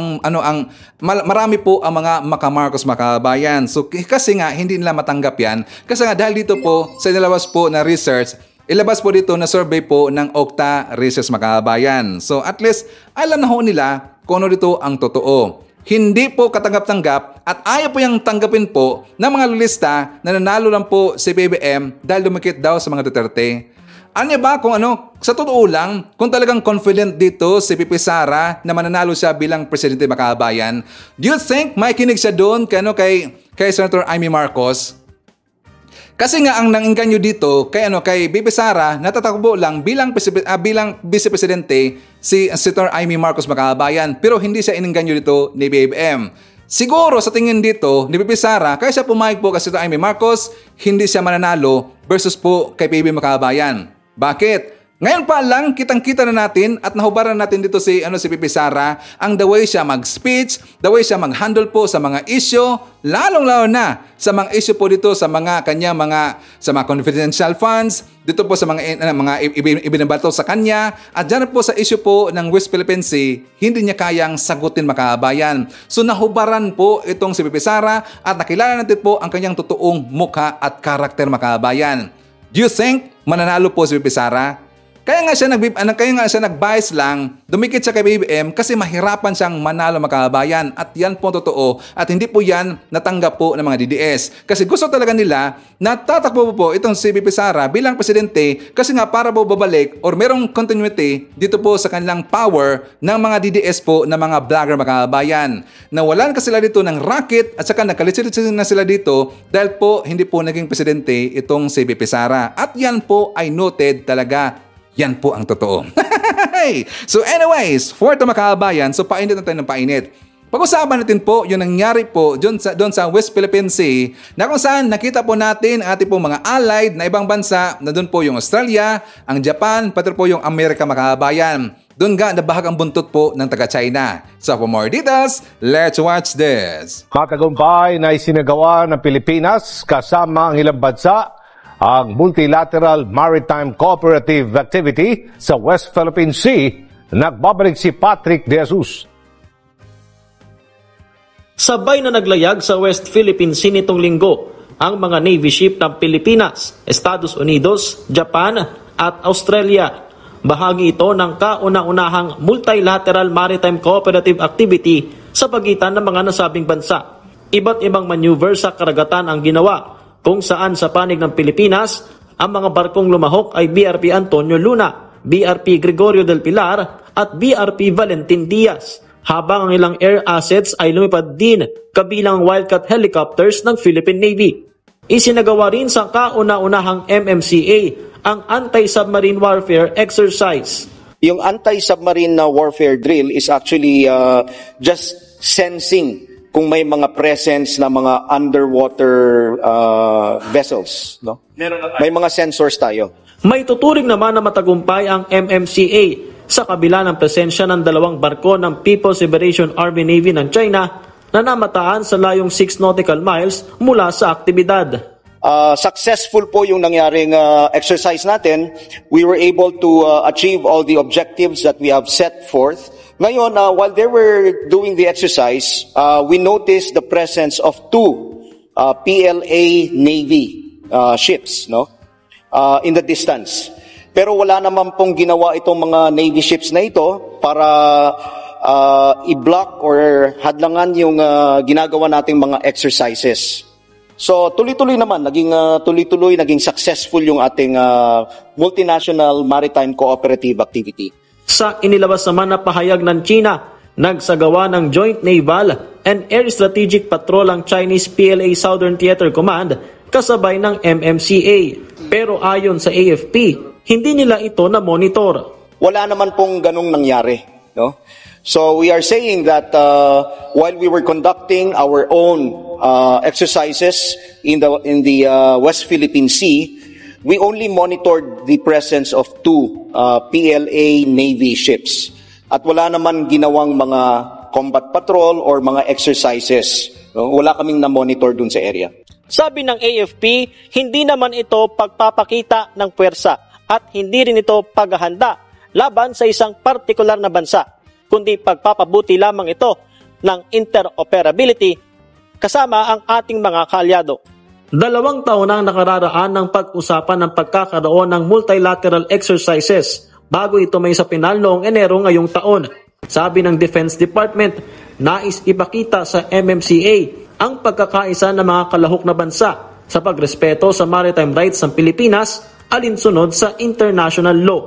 marami po ang mga maka-Marcos mga kababayan. So kasi nga, hindi nila matanggap yan. Kasi nga dahil dito po, sa nilabas po na research, ilabas po dito na survey po ng Okta Research mga kababayan. So at least, alam na ho nila kung ano dito ang totoo. Hindi po katanggap-tanggap at ayaw po yung tanggapin po ng mga Royalista na nanalo lang po si BBM dahil dumikit daw sa mga Duterte. Ano ba kung sa totoo lang, kung talagang confident dito si Pipi Sara na mananalo siya bilang presidente mga kababayan, do you think may kinig siya doon kay Senator Amy Marcos? Kasi nga ang nangingganyo dito kay Pipi Sara, natatakbo lang bilang vice presidente si Senator Amy Marcos mga kababayan, pero hindi siya iningganyo dito ni BBM. Siguro sa tingin dito ni Pipi Sara, kaya siya pumayag po kay Senator Amy Marcos, hindi siya mananalo versus po kay PBB mga kababayan. Bakit? Ngayon pa lang, kitang-kita na natin at nahubaran natin dito si Pipi Sara, ang the way siya mag-speech, the way siya mag-handle po sa mga issue, lalong-lalo na sa mga issue po dito sa mga kanyang sa mga confidential funds, dito po sa mga ibinabato sa kanya, at dyan po sa issue po ng West Philippine Sea, hindi niya kayang sagutin mga kababayan. So nahubaran po itong si Pipi Sara at nakilala natin po ang kanyang totoong mukha at karakter mga kababayan. Do you think mananalo po si Pipi Sara? Kaya nga siya nag-bias lang, dumikit siya kay BBM kasi mahirapan siyang manalo mga kababayan at yan po totoo at hindi po yan natanggap po ng mga DDS. Kasi gusto talaga nila na tatakbo po itong si Pipi Sara bilang presidente kasi nga para po babalik or merong continuity dito po sa kanilang power ng mga DDS po na mga vlogger mga kababayan. Nawalan kasi sila dito ng racket at saka nagkalitsit na sila dito dahil po hindi po naging presidente itong si Pipi Sara. At yan po ay noted talaga. Yan po ang totoo. So anyways, for ito mga kababayan, so painit na tayo ng painit. Pag-usapan natin po yung nangyari po doon sa West Philippine Sea na kung saan nakita po natin ang ating po mga allied na ibang bansa na doon po yung Australia, ang Japan, pati po yung Amerika mga kababayan. Doon nga nabahag ang buntot po ng taga-China. So for more details, let's watch this. Matagumpay na isinagawa ng Pilipinas kasama ang ilang bansa ang Multilateral Maritime Cooperative Activity sa West Philippine Sea. Nagbabalik si Patrick De Jesus. Sabay na naglayag sa West Philippine Sea nitong linggo ang mga Navy ship ng Pilipinas, Estados Unidos, Japan at Australia. Bahagi ito ng kauna-unahang Multilateral Maritime Cooperative Activity sa pagitan ng mga nasabing bansa. Iba't ibang maneuver sa karagatan ang ginawa, kung saan sa panig ng Pilipinas, ang mga barkong lumahok ay BRP Antonio Luna, BRP Gregorio del Pilar at BRP Valentin Diaz, habang ang ilang air assets ay lumipad din kabilang Wildcat helicopters ng Philippine Navy. Isinagawa rin sa kauna-unahang MMCA ang anti-submarine warfare exercise. Yung anti-submarine warfare drill is actually just sensing kung may mga presence na mga underwater vessels, no? May mga sensors tayo. May tuturing naman na matagumpay ang MMCA sa kabila ng presensya ng dalawang barko ng People's Liberation Army Navy ng China na namataan sa layong 6 nautical miles mula sa aktibidad. Successful po yung nangyaring exercise natin. We were able to achieve all the objectives that we have set forth. Ngayon, while they were doing the exercise, we noticed the presence of 2 PLA Navy ships, no, in the distance. Pero wala naman pong ginawa itong mga Navy ships na ito para i-block or hadlangan yung ginagawa nating mga exercises. So tuloy-tuloy naman, naging successful yung ating multinational maritime cooperative activity. Sa inilabas naman na pahayag ng China, nagsagawa ng Joint Naval and Air Strategic Patrol ang Chinese PLA Southern Theater Command kasabay ng MMCA. Pero ayon sa AFP, hindi nila ito na-monitor. Wala naman pong ganong nangyari, no? So we are saying that while we were conducting our own exercises in the West Philippine Sea, we only monitored the presence of 2 PLA Navy ships. At wala naman ginawang mga combat patrol or mga exercises. No? Wala kaming na-monitor dun sa area. Sabi ng AFP, hindi naman ito pagpapakita ng puwersa at hindi rin ito paghahanda laban sa isang partikular na bansa, kundi pagpapabuti lamang ito ng interoperability kasama ang ating mga kaalyado. 2 taon ang nakararaan ng pag-usapan ng pagkakaroon ng multilateral exercises bago ito may sa pinal noong Enero ngayong taon. Sabi ng Defense Department, nais ipakita sa MMCA ang pagkakaisa ng mga kalahok na bansa sa pagrespeto sa maritime rights ng Pilipinas alinsunod sa international law.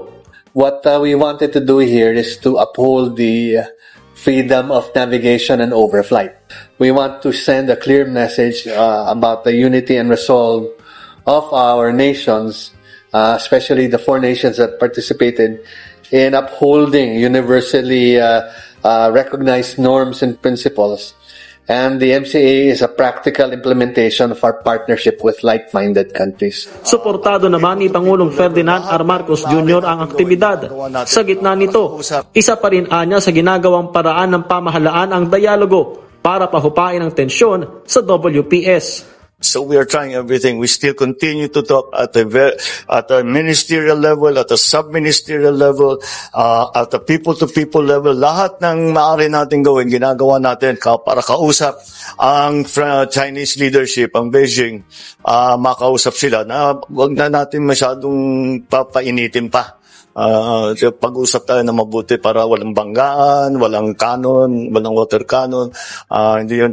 What we wanted to do here is to uphold the freedom of navigation and overflight. We want to send a clear message about the unity and resolve of our nations, especially the 4 nations that participated in upholding universally recognized norms and principles. And the MCA is a practical implementation of our partnership with like-minded countries. Suportado naman ni Pangulong Ferdinand R. Marcos Jr. ang aktibidad. Sa gitna nito, isa pa rin anya sa ginagawang paraan ng pamahalaan ang dialogo para pahupain ang tensyon sa WPS. So we are trying everything. We still continue to talk at a ministerial level, at a sub-ministerial level, at a people-to-people level. Lahat ng maaari natin gawin, ginagawa natin para kausap ang Chinese leadership, ang Beijing, makausap sila na wag na natin masyadong papainitin pa. Pag-usap tayo na mabuti para walang banggaan, walang canon, walang water canon,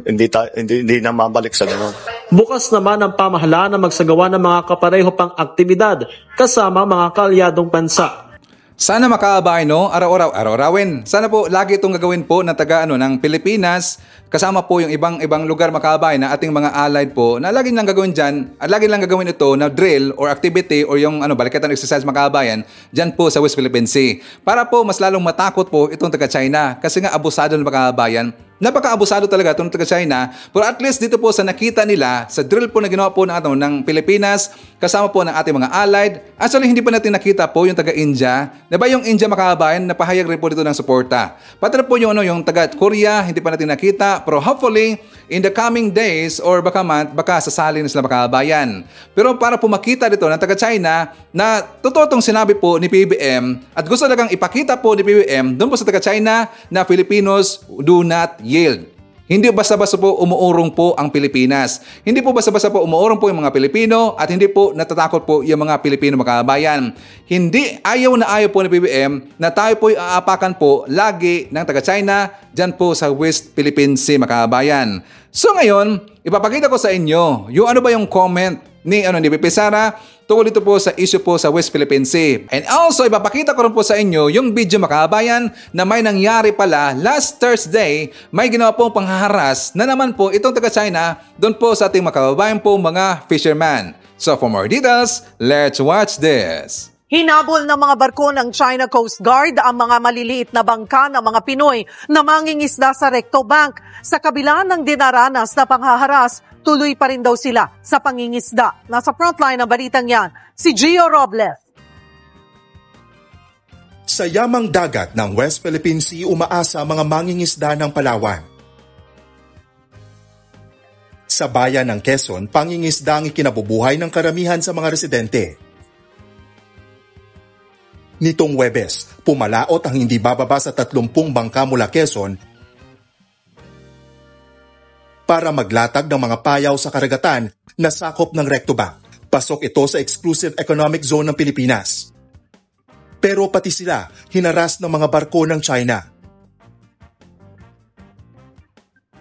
hindi na mabalik sa gano'n. Bukas naman ang pamahalaan na magsagawa ng mga kapareho pang aktibidad kasama mga kaalyadong bansa. Sana makaabay, no? Araw-arawin. Sana po lagi itong gagawin po ng ng Pilipinas, kasama po yung ibang lugar makaabay na ating mga allied po na lagi lang gagawin dyan, at lagi lang gagawin ito na drill or activity or yung balikatan exercise makabayan dyan po sa West Philippine Sea. Para po mas lalong matakot po itong taga-China kasi nga abusado ng makabayan. Napaka-abusado talaga itong taga-China, pero at least dito po sa nakita nila, sa drill po na ginawa po ng Pilipinas, kasama po ng ating mga allied. Actually, hindi pa natin nakita po yung taga-India. Diba yung India makabayan, napahayag rin po dito ng suporta. Pati po yung taga-Korea, hindi pa natin nakita, pero hopefully, in the coming days or baka sasali na sila makabayan. Pero para po makita dito ng taga-China na totoo itong sinabi po ni PBM at gusto talagang ipakita po ni PBM doon po sa taga-China na Filipinos do not yield. Hindi basta-basta po umuurong po ang Pilipinas. Hindi po basta-basta po umuurong po yung mga Pilipino at hindi po natatakot po yung mga Pilipino makabayan. Hindi ayaw po ni PBM na tayo po aapakan po lagi ng taga-China dyan po sa West Philippine Sea makabayan. So ngayon, ipapakita ko sa inyo yung yung comment ni Pipi Sara tungkol dito po sa issue po sa West Philippine Sea. And also, ipapakita ko rin po sa inyo yung video makabayan na may nangyari pala last Thursday, may ginawa pong panghaharas na naman po itong taga-China doon po sa ating makababayan po mga fisherman. So for more details, let's watch this. Hinabol ng mga barko ng China Coast Guard ang mga maliliit na bangka ng mga Pinoy na mangingisda sa Recto Bank. Sa kabila ng dinaranas na panghaharas, tuloy pa rin daw sila sa pangingisda. Nasa frontline ng balitang yan, si Gio Robles. Sa yamang dagat ng West Philippine Sea, umaasa mga mangingisda ng Palawan. Sa bayan ng Quezon, pangingisda ang ikinabubuhay ng karamihan sa mga residente. Nitong Huwebes, pumalaot ang hindi bababa sa 30 bangka mula Quezon para maglatag ng mga payaw sa karagatan na sakop ng Recto Bank. Pasok ito sa Exclusive Economic Zone ng Pilipinas. Pero pati sila hinaras ng mga barko ng China.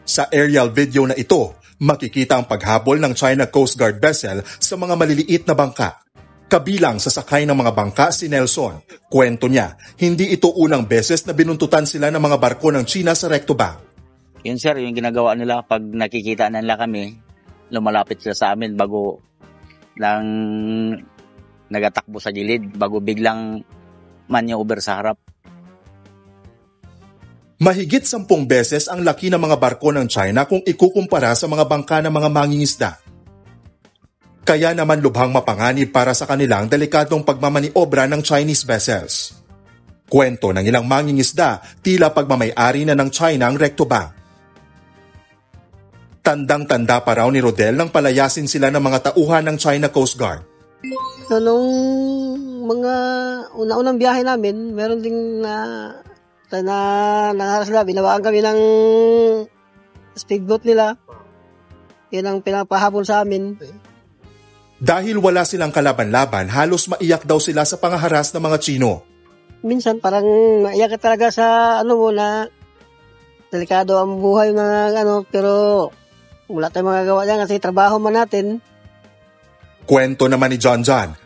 Sa aerial video na ito, Makikita ang paghabol ng China Coast Guard vessel sa mga maliliit na bangka. Kabilang sa sakay ng mga bangka si Nelson. Kwento niya, hindi ito unang beses na binuntutan sila ng mga barko ng China sa Recto Bank. Yun sir, yung ginagawa nila pag nakikita nila kami, lumalapit sila sa amin bago lang nagatakbo sa gilid, bago biglang maneuver sa harap. Mahigit 10 beses ang laki ng mga barko ng China kung ikukumpara sa mga bangka ng mga mangingisda. Kaya naman lubhang mapanganib para sa kanilang delikadong pagmamaniobra ng Chinese vessels. Kwento ng ilang mangingisda, tila pagmamay-ari na ng China ang Recto Bank. Tandang-tanda pa raw ni Rodel nang palayasin sila ng mga tauhan ng China Coast Guard. So, nung mga una-unang biyahe namin, meron ding nangaras na, binawaan kami ng speedboat nila. Yan ang pinapahabol sa amin. Dahil wala silang kalaban-laban, halos maiyak daw sila sa pangaharas ng mga Chino. Minsan parang maiyak ka talaga sa na delikado ang buhay pero wala tayong magagawa dyan kasi trabaho man natin. Kwento naman ni John,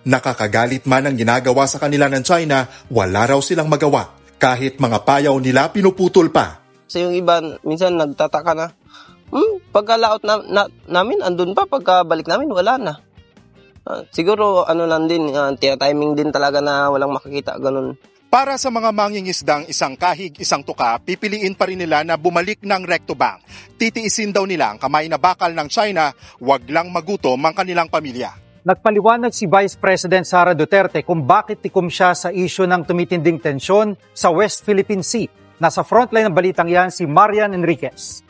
nakakagalit man ang ginagawa sa kanila ng China, wala raw silang magawa. Kahit mga payaw nila pinuputol pa. Kasi yung iba, minsan nagtataka na, pagkalaot namin, andun pa, pagkabalik namin, wala na. Siguro, lang din, timing din talaga na walang makikita, ganun. Para sa mga mangingisdang isang kahig, isang tuka, pipiliin pa rin nila na bumalik ng Recto Bank. Titiisin daw nila ang kamay na bakal ng China, wag lang magutom ang kanilang pamilya. Nagpaliwanag si Vice President Sara Duterte kung bakit tikom siya sa isyu ng tumitinding tensyon sa West Philippine Sea. Nasa frontline ng balitang yan si Marian Enriquez.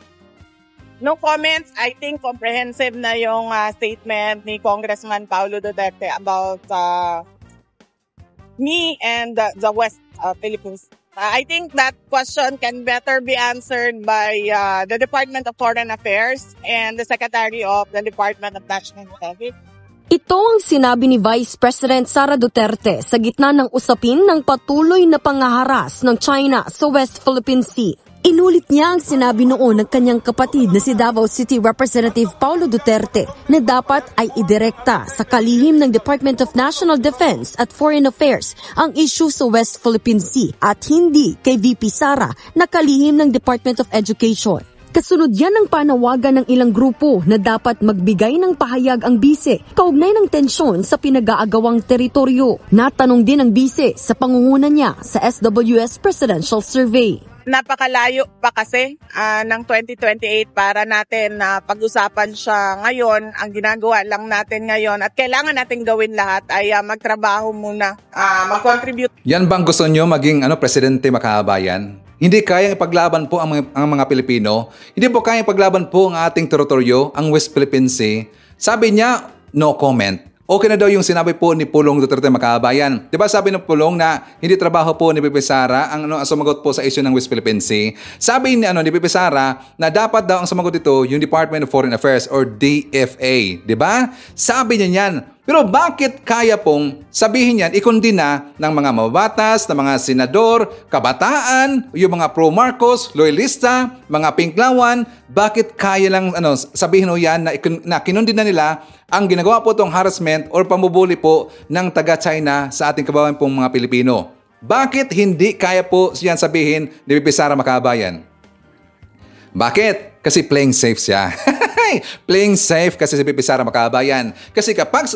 No comments. I think comprehensive na yung statement ni Congressman Paulo Duterte about me and the West Philippines. I think that question can better be answered by the Department of Foreign Affairs and the Secretary of the Department of National Security. Ito ang sinabi ni Vice President Sara Duterte sa gitna ng usapin ng patuloy na pangaharas ng China sa West Philippine Sea. Inulit niya ang sinabi noon ng kanyang kapatid na si Davao City Representative Paulo Duterte na dapat ay idirekta sa kalihim ng Department of National Defense at Foreign Affairs ang issue sa West Philippine Sea at hindi kay VP Sara na kalihim ng Department of Education. Kasunod yan ang panawagan ng ilang grupo na dapat magbigay ng pahayag ang bise kaugnay ng tensyon sa pinag-aagawang teritoryo. Natanong din ang bise sa pangunguna niya sa SWS Presidential Survey. Napakalayo pa kasi ng 2028 para natin pag-usapan siya ngayon. Ang ginagawa lang natin ngayon at kailangan natin gawin lahat ay magtrabaho muna, mag-contribute. Yan bang gusto nyo maging presidente makabayan? Hindi kayang ipaglaban po ang mga Pilipino. Hindi po kayang ipaglaban po ang ating teritoryo, ang West Philippine Sea. Sabi niya, no comment. Okay na daw yung sinabi po ni Pulong Duterte makabayan. Diba sabi ng Pulong na hindi trabaho po ni Pipi Sara ang sumagot po sa issue ng West Philippine Sea. Sabi ni Pipi Sara na dapat daw ang sumagot dito yung Department of Foreign Affairs or DFA. Diba? Sabi niya yan. Pero bakit kaya pong sabihin yan, ikondina ng mga mababatas, ng mga senador, kabataan, yung mga pro-Marcos, loyalista, mga pinklawan, bakit kaya lang sabihin yan na kinondina nila ang ginagawa po itong harassment or pamubuli po ng taga-China sa ating kababayan pong mga Pilipino? Bakit hindi kaya po yan sabihin ni Pipi Sara makabayan? Bakit? Kasi playing safe siya. Playing safe kasi si Pipi Sara makabayan. Kasi kapag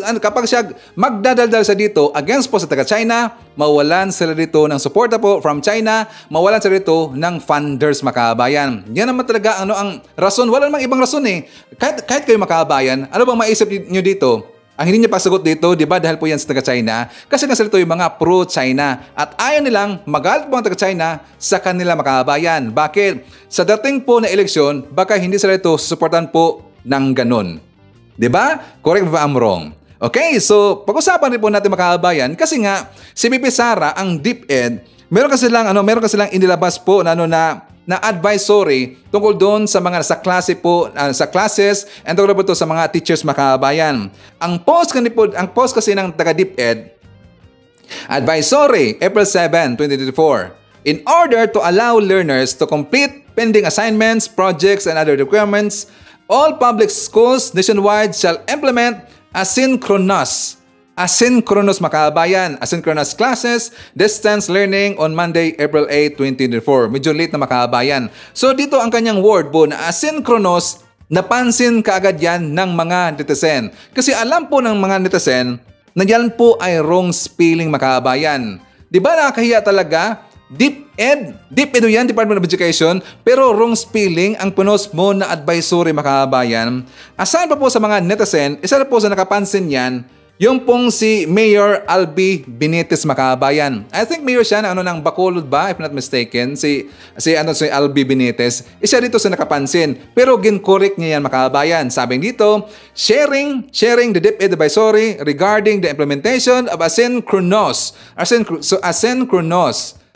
siya magdadaldal sa dito against po sa taga-China, mawalan sila dito ng suporta po from China, mawalan sila dito ng funders makabayan. Yan naman talaga ang rason. Wala namang ibang rason eh. Kahit kayo makabayan, ano bang maisip nyo dito? Ang hindi niya pasagot dito, di ba, dahil po yan sa taga-China, kasi nga sila ito yung mga pro-China at ayaw nilang magalit po ang taga-China sa kanila makabayan. Bakit? Sa dating po na eleksyon, baka hindi sila ito susuportan po ng ganun. Di ba? Correct ba I'm wrong? Okay, so pag-usapan rin po natin makabayan kasi nga si Pipi Sara, ang DepEd, meron kasi lang inilabas po na advisory tungkol doon sa mga sa klase po, sa classes and tungkol po ito sa mga teachers makabayan. Ang post kasi ng taga-DepEd, advisory, April 7, 2024. In order to allow learners to complete pending assignments, projects, and other requirements all public schools nationwide shall implement asynchronous asynchronous classes, distance learning on Monday, April 8, 2024. Medyo late na makabayan. So dito ang kanyang word po na asynchronous, napansin kaagad yan ng mga netizen. Kasi alam po ng mga netizen na yan po ay wrong spelling makabayan. Di ba nakakahiya talaga? DepEd yan, Department of Education, pero wrong spelling ang pinost mo na advisory makabayan. Asan pa po sa mga netizen, isa na po sa nakapansin yan, yung pong si Mayor Albi Benitez makabayan. I think mayor siya na ng Bacolod ba, if not mistaken, si Albi Benitez. Isa dito sa nakapansin. Pero gin-correct niya yan makabayan. Sabi dito, sharing the DepEd advisory regarding the implementation of asynchronous.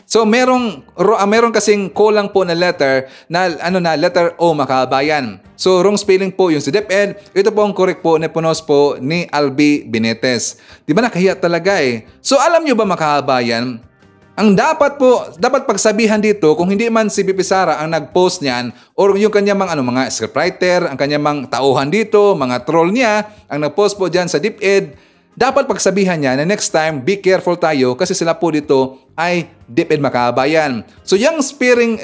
So merong kasing kulang po na letter na letter O makabayan. So wrong spelling po yung si DepEd. Ito po ang correct po na punos po ni Albi Benitez. Di ba nakahiya talaga eh. So alam nyo ba makabayan, ang dapat pagsabihan dito kung hindi man si BP Sara ang nag-post niyan or yung kanyang mga scriptwriter, ang kanyang mga tauhan dito, mga troll niya ang nag-post po diyan sa DepEd, dapat pagsabihan niya na next time, be careful tayo kasi sila po dito ay DepEd makabayan. So yung spelling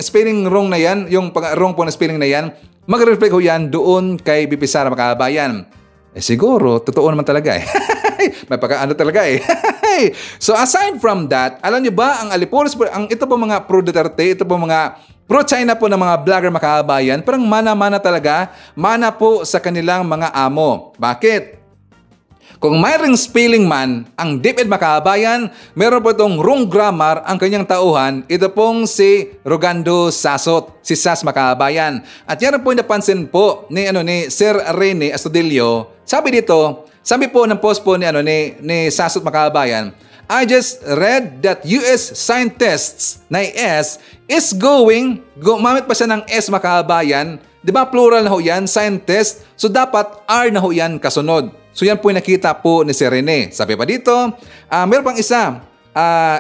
wrong na yan, yung wrong po na spelling na yan, mag-reflect ho yan doon kay BP Sara makabayan. Siguro, totoo naman talaga eh. May pagkaano talaga eh. So aside from that, alam niyo ba, ang Alipones, ito po mga pro-Duterte, ito po mga pro-China po ng mga vlogger makabayan, parang mana-mana talaga, mana po sa kanilang mga amo. Bakit? Kung mayroong spelling man ang DepEd makabayan, meron po itong wrong grammar ang kanyang tauhan. Ito pong si Rogando Sasot, si Sas makabayan. At yan po napansin po ni Sir Rene Astudillo. Sabi po ng post po ni Sasot makabayan, I just read that US scientists na S is gumamit pa siya ng S makabayan. Di ba plural na ho yan, scientist? So dapat R na ho yan kasunod. So yan po yung nakita po ni Sir Rene. Sabi pa dito, meron pang isa,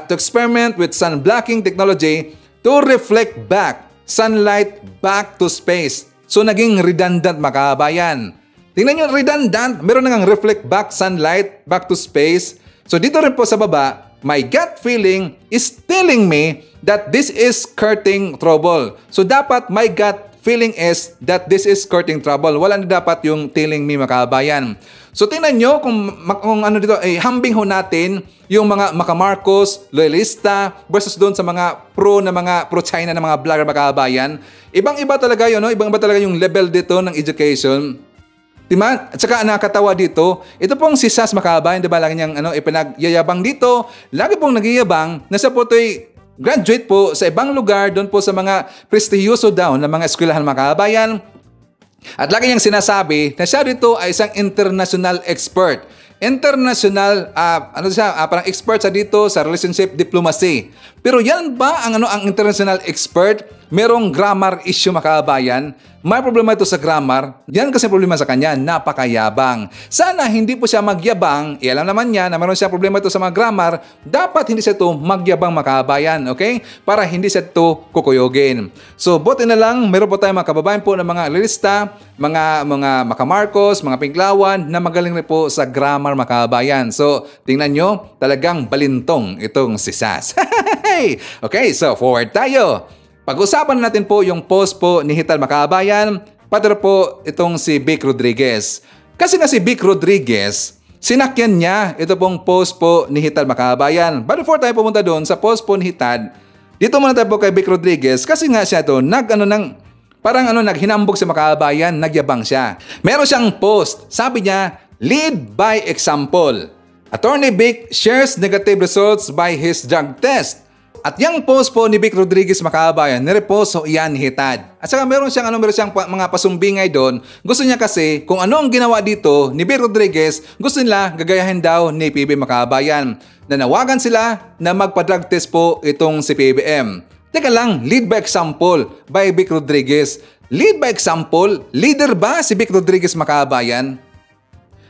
to experiment with sun blocking technology to reflect back sunlight back to space. So naging redundant makabayan. Tingnan nyo, redundant, meron nang reflect back sunlight back to space. So dito rin po sa baba, my gut feeling is telling me that this is courting trouble. So dapat my gut feeling is that this is courting trouble. Wala na dapat yung telling me makabayan. So tingnan nyo kung dito, hambing ho natin yung mga Marcos, loyalista versus doon sa mga pro-China na mga vlogger makabayan. Ibang-iba talaga yun, no? Ibang-iba talaga yung level dito ng education. Diba? At saka nakakatawa dito, ito pong si Sas makabayan, diba? Lagi niyang ipinagyayabang dito. Lagi pong nagyayabang na sa po ito'y graduate po sa ibang lugar, doon po sa mga prestigiyoso daw na mga eskwelahan makabayan. At lagi niyang sinasabi na siya dito ay isang international expert. International, parang expert sa dito sa relationship diplomacy. Pero yan ba ang international expert? Merong grammar issue makabayan. May problema ito sa grammar. Yan kasi problema sa kanya, napakayabang. Sana hindi po siya magyabang. Alam naman niya na meron siya problema ito sa mga grammar. Dapat hindi siya ito magyabang makabayan, okay? Para hindi siya ito kukuyogin. So, buti na lang, meron po tayong mga kababayan po ng mga lista, mga Marcos, mga Pinklawan na magaling rin po sa grammar makabayan. So, tingnan nyo, talagang balintong itong si Sas. Okay, so forward tayo. Pag-usapan natin po yung post po ni Hital Makabayan, pati po itong si Vic Rodriguez. Kasi nga si Vic Rodriguez, sinakyan niya ito pong post po ni Hital Makabayan. But before tayo pumunta doon sa post po ni Hital, dito muna tayo po kay Vic Rodriguez kasi nga siya ito, naghinambog sa Makabayan, nagyabang siya. Meron siyang post, sabi niya, lead by example. Attorney Vic shares negative results by his drug test. At yung post po ni Vic Rodriguez Makabayan, nirepost ho yan ni Hitad. At saka meron siyang mga pasumbingay doon. Gusto niya kasi kung ano ang ginawa dito ni Vic Rodriguez, gusto nila gagayahin daw ni PB Makabayan. Nanawagan sila na magpa-drug test po itong si PBM. Teka lang, lead by example by Vic Rodriguez. Lead by example? Leader ba si Vic Rodriguez Makabayan?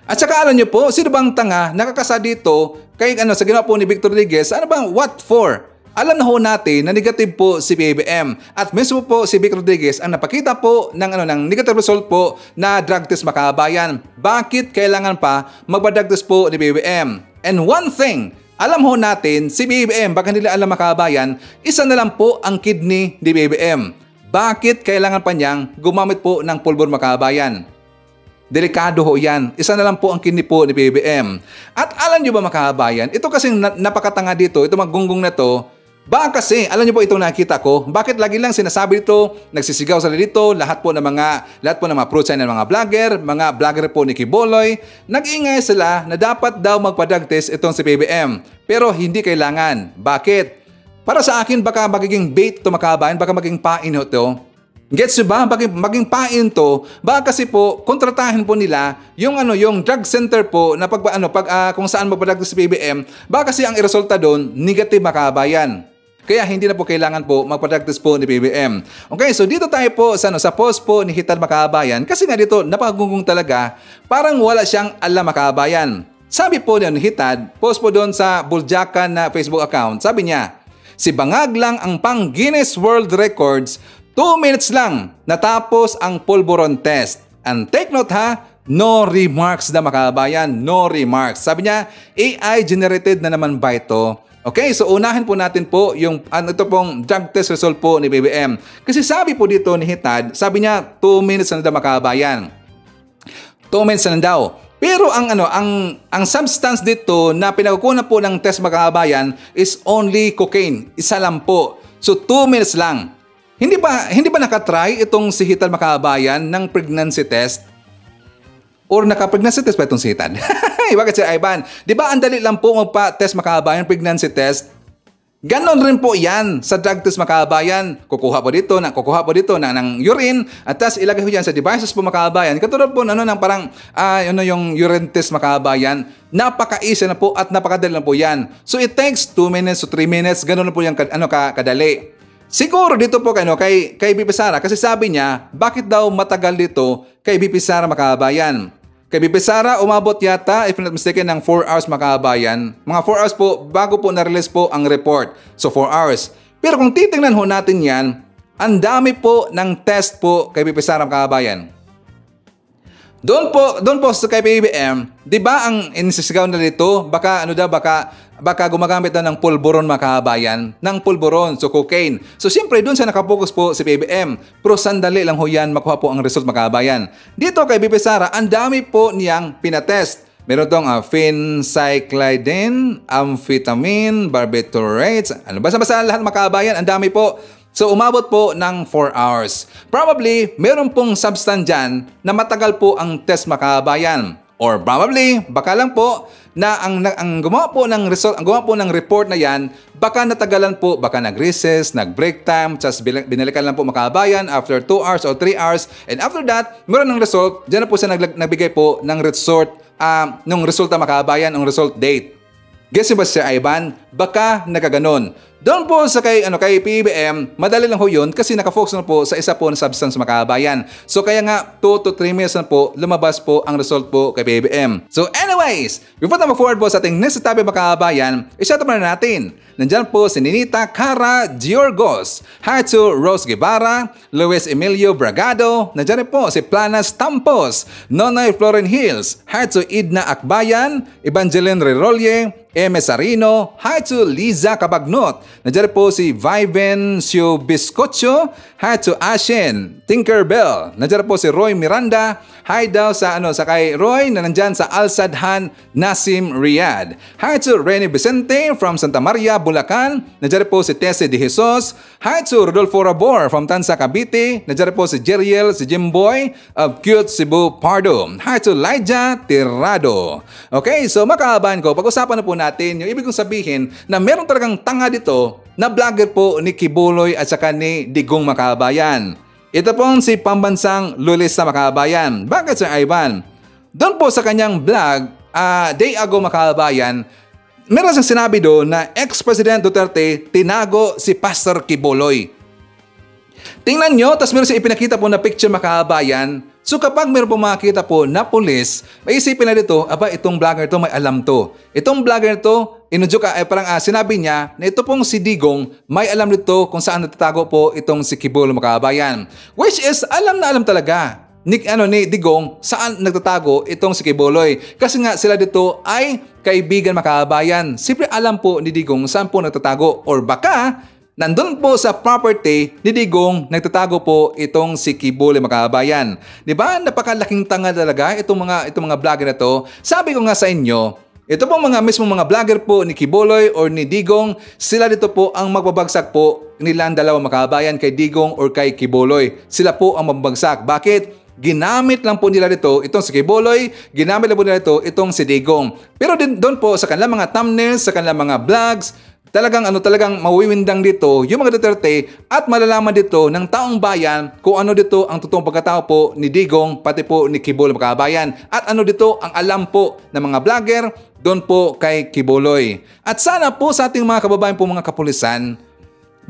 At saka alam niyo po, sino bang tanga nakakasa dito kay sa ginawa po ni Vic Rodriguez? Ano bang what for? alam na ho natin na negative po si PBBM at mismo po si Vic Rodriguez ang napakita po ng negative result po na drug test mga kababayan. Bakit kailangan pa magpa-drug test po ni PBBM? And one thing, alam ho natin si PBBM, baka nila alam mga kababayan, isa na lang po ang kidney ni PBBM. Bakit kailangan pa niyang gumamit po ng pulbur mga kababayan? Delikado ho yan. Isa na lang po ang kidney po ni PBBM. At alam niyo ba mga kababayan, ito kasing napakatanga dito, ito maggunggong na to, baka kasi, alam niyo po itong nakita ko, bakit lagi lang sinasabi dito, nagsisigaw sila dito, lahat po ng mga pro-China ng mga vlogger po ni Kibuloy, nag-ingay sila na dapat daw magpa-drug test itong si PBBM. Pero hindi kailangan. Bakit? Para sa akin, baka magiging bait ito mga kababayan, baka maging pain ito. Gets nyo ba? Maging pain to. Baka kasi po, kontratahin po nila yung drug center po na kung saan magpa-drug test si PBBM, baka kasi ang iresulta doon, negative mga kababayan. Kaya hindi na po kailangan po magpa-drug test po ni PBBM. Okay, so dito tayo po sa post po ni Hitad mga kababayan. Kasi nga dito, napakagunggong talaga, parang wala siyang alam mga kababayan. Sabi po ni Hitad, post po doon sa Buljakan na Facebook account, sabi niya, si Bangag lang ang pang Guinness World Records, 2 minutes lang natapos ang pulburon test. And take note ha, no remarks na mga kababayan, no remarks. Sabi niya, AI generated na naman ba ito? Okay, so unahin po natin po yung ito pong drug test result po ni PBBM. Kasi sabi po dito ni Hitad, sabi niya 2 minutes na daw mga kababayan. 2 minutes na daw. Pero ang substance dito na pinagkukunan po ng test mga kababayan is only cocaine. Isa lang po. So 2 minutes lang. Hindi ba nakatry itong si Hitad mga kababayan ng pregnancy test? Or naka-pregnancy test ba itong si Hitad? Bakit si Ivan? Di ba ang dali lang po magpa-test mga kababayan, pregnancy test? Ganon rin po yan sa drug test mga kababayan. Kukuha po dito ng urine at tapos ilagay po yan sa devices po mga kababayan. Katulad po ng parang yung urine test mga kababayan. Napaka-easy na po at napakadali na po yan. So it takes 2 minutes to 3 minutes. Ganon na po yung kadali. Siguro dito po kay BP Sara kasi sabi niya, bakit daw matagal dito kay BP Sara mga kababayan? Kay BP Sara umabot yata, if not mistaken, ng 4 hours mga kababayan. Mga 4 hours po bago po na-release po ang report. So 4 hours. Pero kung titingnan ho natin yan, ang dami po ng test po kay BP Sara mga kababayan. Doon po sa kay PBBM, di ba ang inisisigaw na dito, baka gumagamit na ng pulburon mga kababayan, ng pulburon, so cocaine. So siyempre doon sa nakapokus po si PBBM, pero sandali lang ho yan makuha po ang result mga kababayan. Dito kay BP Sara, ang dami po niyang pinatest. Meron tong phencyclidine, amphetamine, barbiturates, basta lahat mga kababayan, ang dami po. So umabot po ng 4 hours. Probably, meron pong substance dyan na matagal po ang test mga kababayan. Or probably, baka lang po na ang gumawa po ng result, ang gumawa po ng report na yan, baka natagalan po, baka nag-recess, nag-break time, just binalikan lang po mga kababayan after 2 hours or 3 hours. And after that, meron ng result, dyan na po siya nagbigay po ng result, ng resulta mga kababayan, ng result date. Guess ba si Ivan? Baka nagkaganon. Doon po sa kay PBBM, madali lang ho yun kasi nakafocus na po sa isa po na substance mga kababayan. So kaya nga 2 to 3 minutes na po lumabas po ang result po kay PBBM. So anyways, before na mag-forward po sa ating next topic mga kababayan, i-shout out na natin. Nandyan po si Ninita Cara Giorgos, hi to Rose Guevara, Luis Emilio Bragado, nandyan po si Planas Tampos, Nonoy Floren Hills, hi to Idna Akbayan, Evangeline Rerolle, M.S. Arino, hi to Liza Cabagnot, nandiyan po si Vivencio Biscocho, hi to Ashen, Tinkerbell, nandiyan po si Roy Miranda, hi daw sa kay Roy na nandiyan sa Al Sadhan Nasim Riyadh, hi to Rene Vicente from Santa Maria, Bulacan, nandiyan po si Tessie De Jesus, hi to Rodolfo Rabor from Tansa, Cavite, nandiyan po si Jeriel, si Jimboy of Cute Cebu Pardo, hi to Lydia Tirado. Okay, so makahabahan ko, pag-usapan na po natin yung ibig kong sabihin na meron talagang tanga dito na vlogger po ni Kibuloy at saka ni Digong Makabayan. Ito pong si Pambansang Lulis sa Makabayan. Bakit Sir Ivan? Doon po sa kanyang vlog, day ago Makabayan, meron siyang sinabi doon na ex-President Duterte tinago si Pastor Kibuloy. Tingnan nyo, tapos meron siya ipinakita po na picture Makabayan So kapag meron po makakita po na pulis, maisipin na dito, aba itong vlogger to may alam to. Itong vlogger to, sinabi niya na ito pong si Digong may alam nito kung saan natatago po itong si Kibuloy mga kababayan. Which is alam na alam talaga ni Digong saan nagtatago itong si Kibuloy. Kasi nga sila dito ay kaibigan mga kababayan. Siyempre alam po ni Digong saan po nagtatago, or baka nandun po sa property ni Digong nagtatago po itong si Kibuloy mga kababayan. Diba? Napakalaking tanga talaga itong mga vlogger na to. Sabi ko nga sa inyo, ito pong mismong mga vlogger po ni Kibuloy or ni Digong, sila dito po ang magbabagsak po nilang dalawa mga kababayan, kay Digong or kay Kibuloy. Sila po ang magbabagsak. Bakit? Ginamit lang po nila dito itong si Kibuloy, ginamit lang po nila dito itong si Digong. Pero din doon po sa kanilang mga thumbnails, sa kanilang mga vlogs, talagang mawiwindang dito yung mga Duterte at malalaman dito ng taong bayan kung ano dito ang totoong pagkatao po ni Digong pati po ni Kibuloy mga kababayan, at ano dito ang alam po ng mga vlogger doon po kay Kibuloy. At sana po sa ating mga kababayan po mga kapulisan,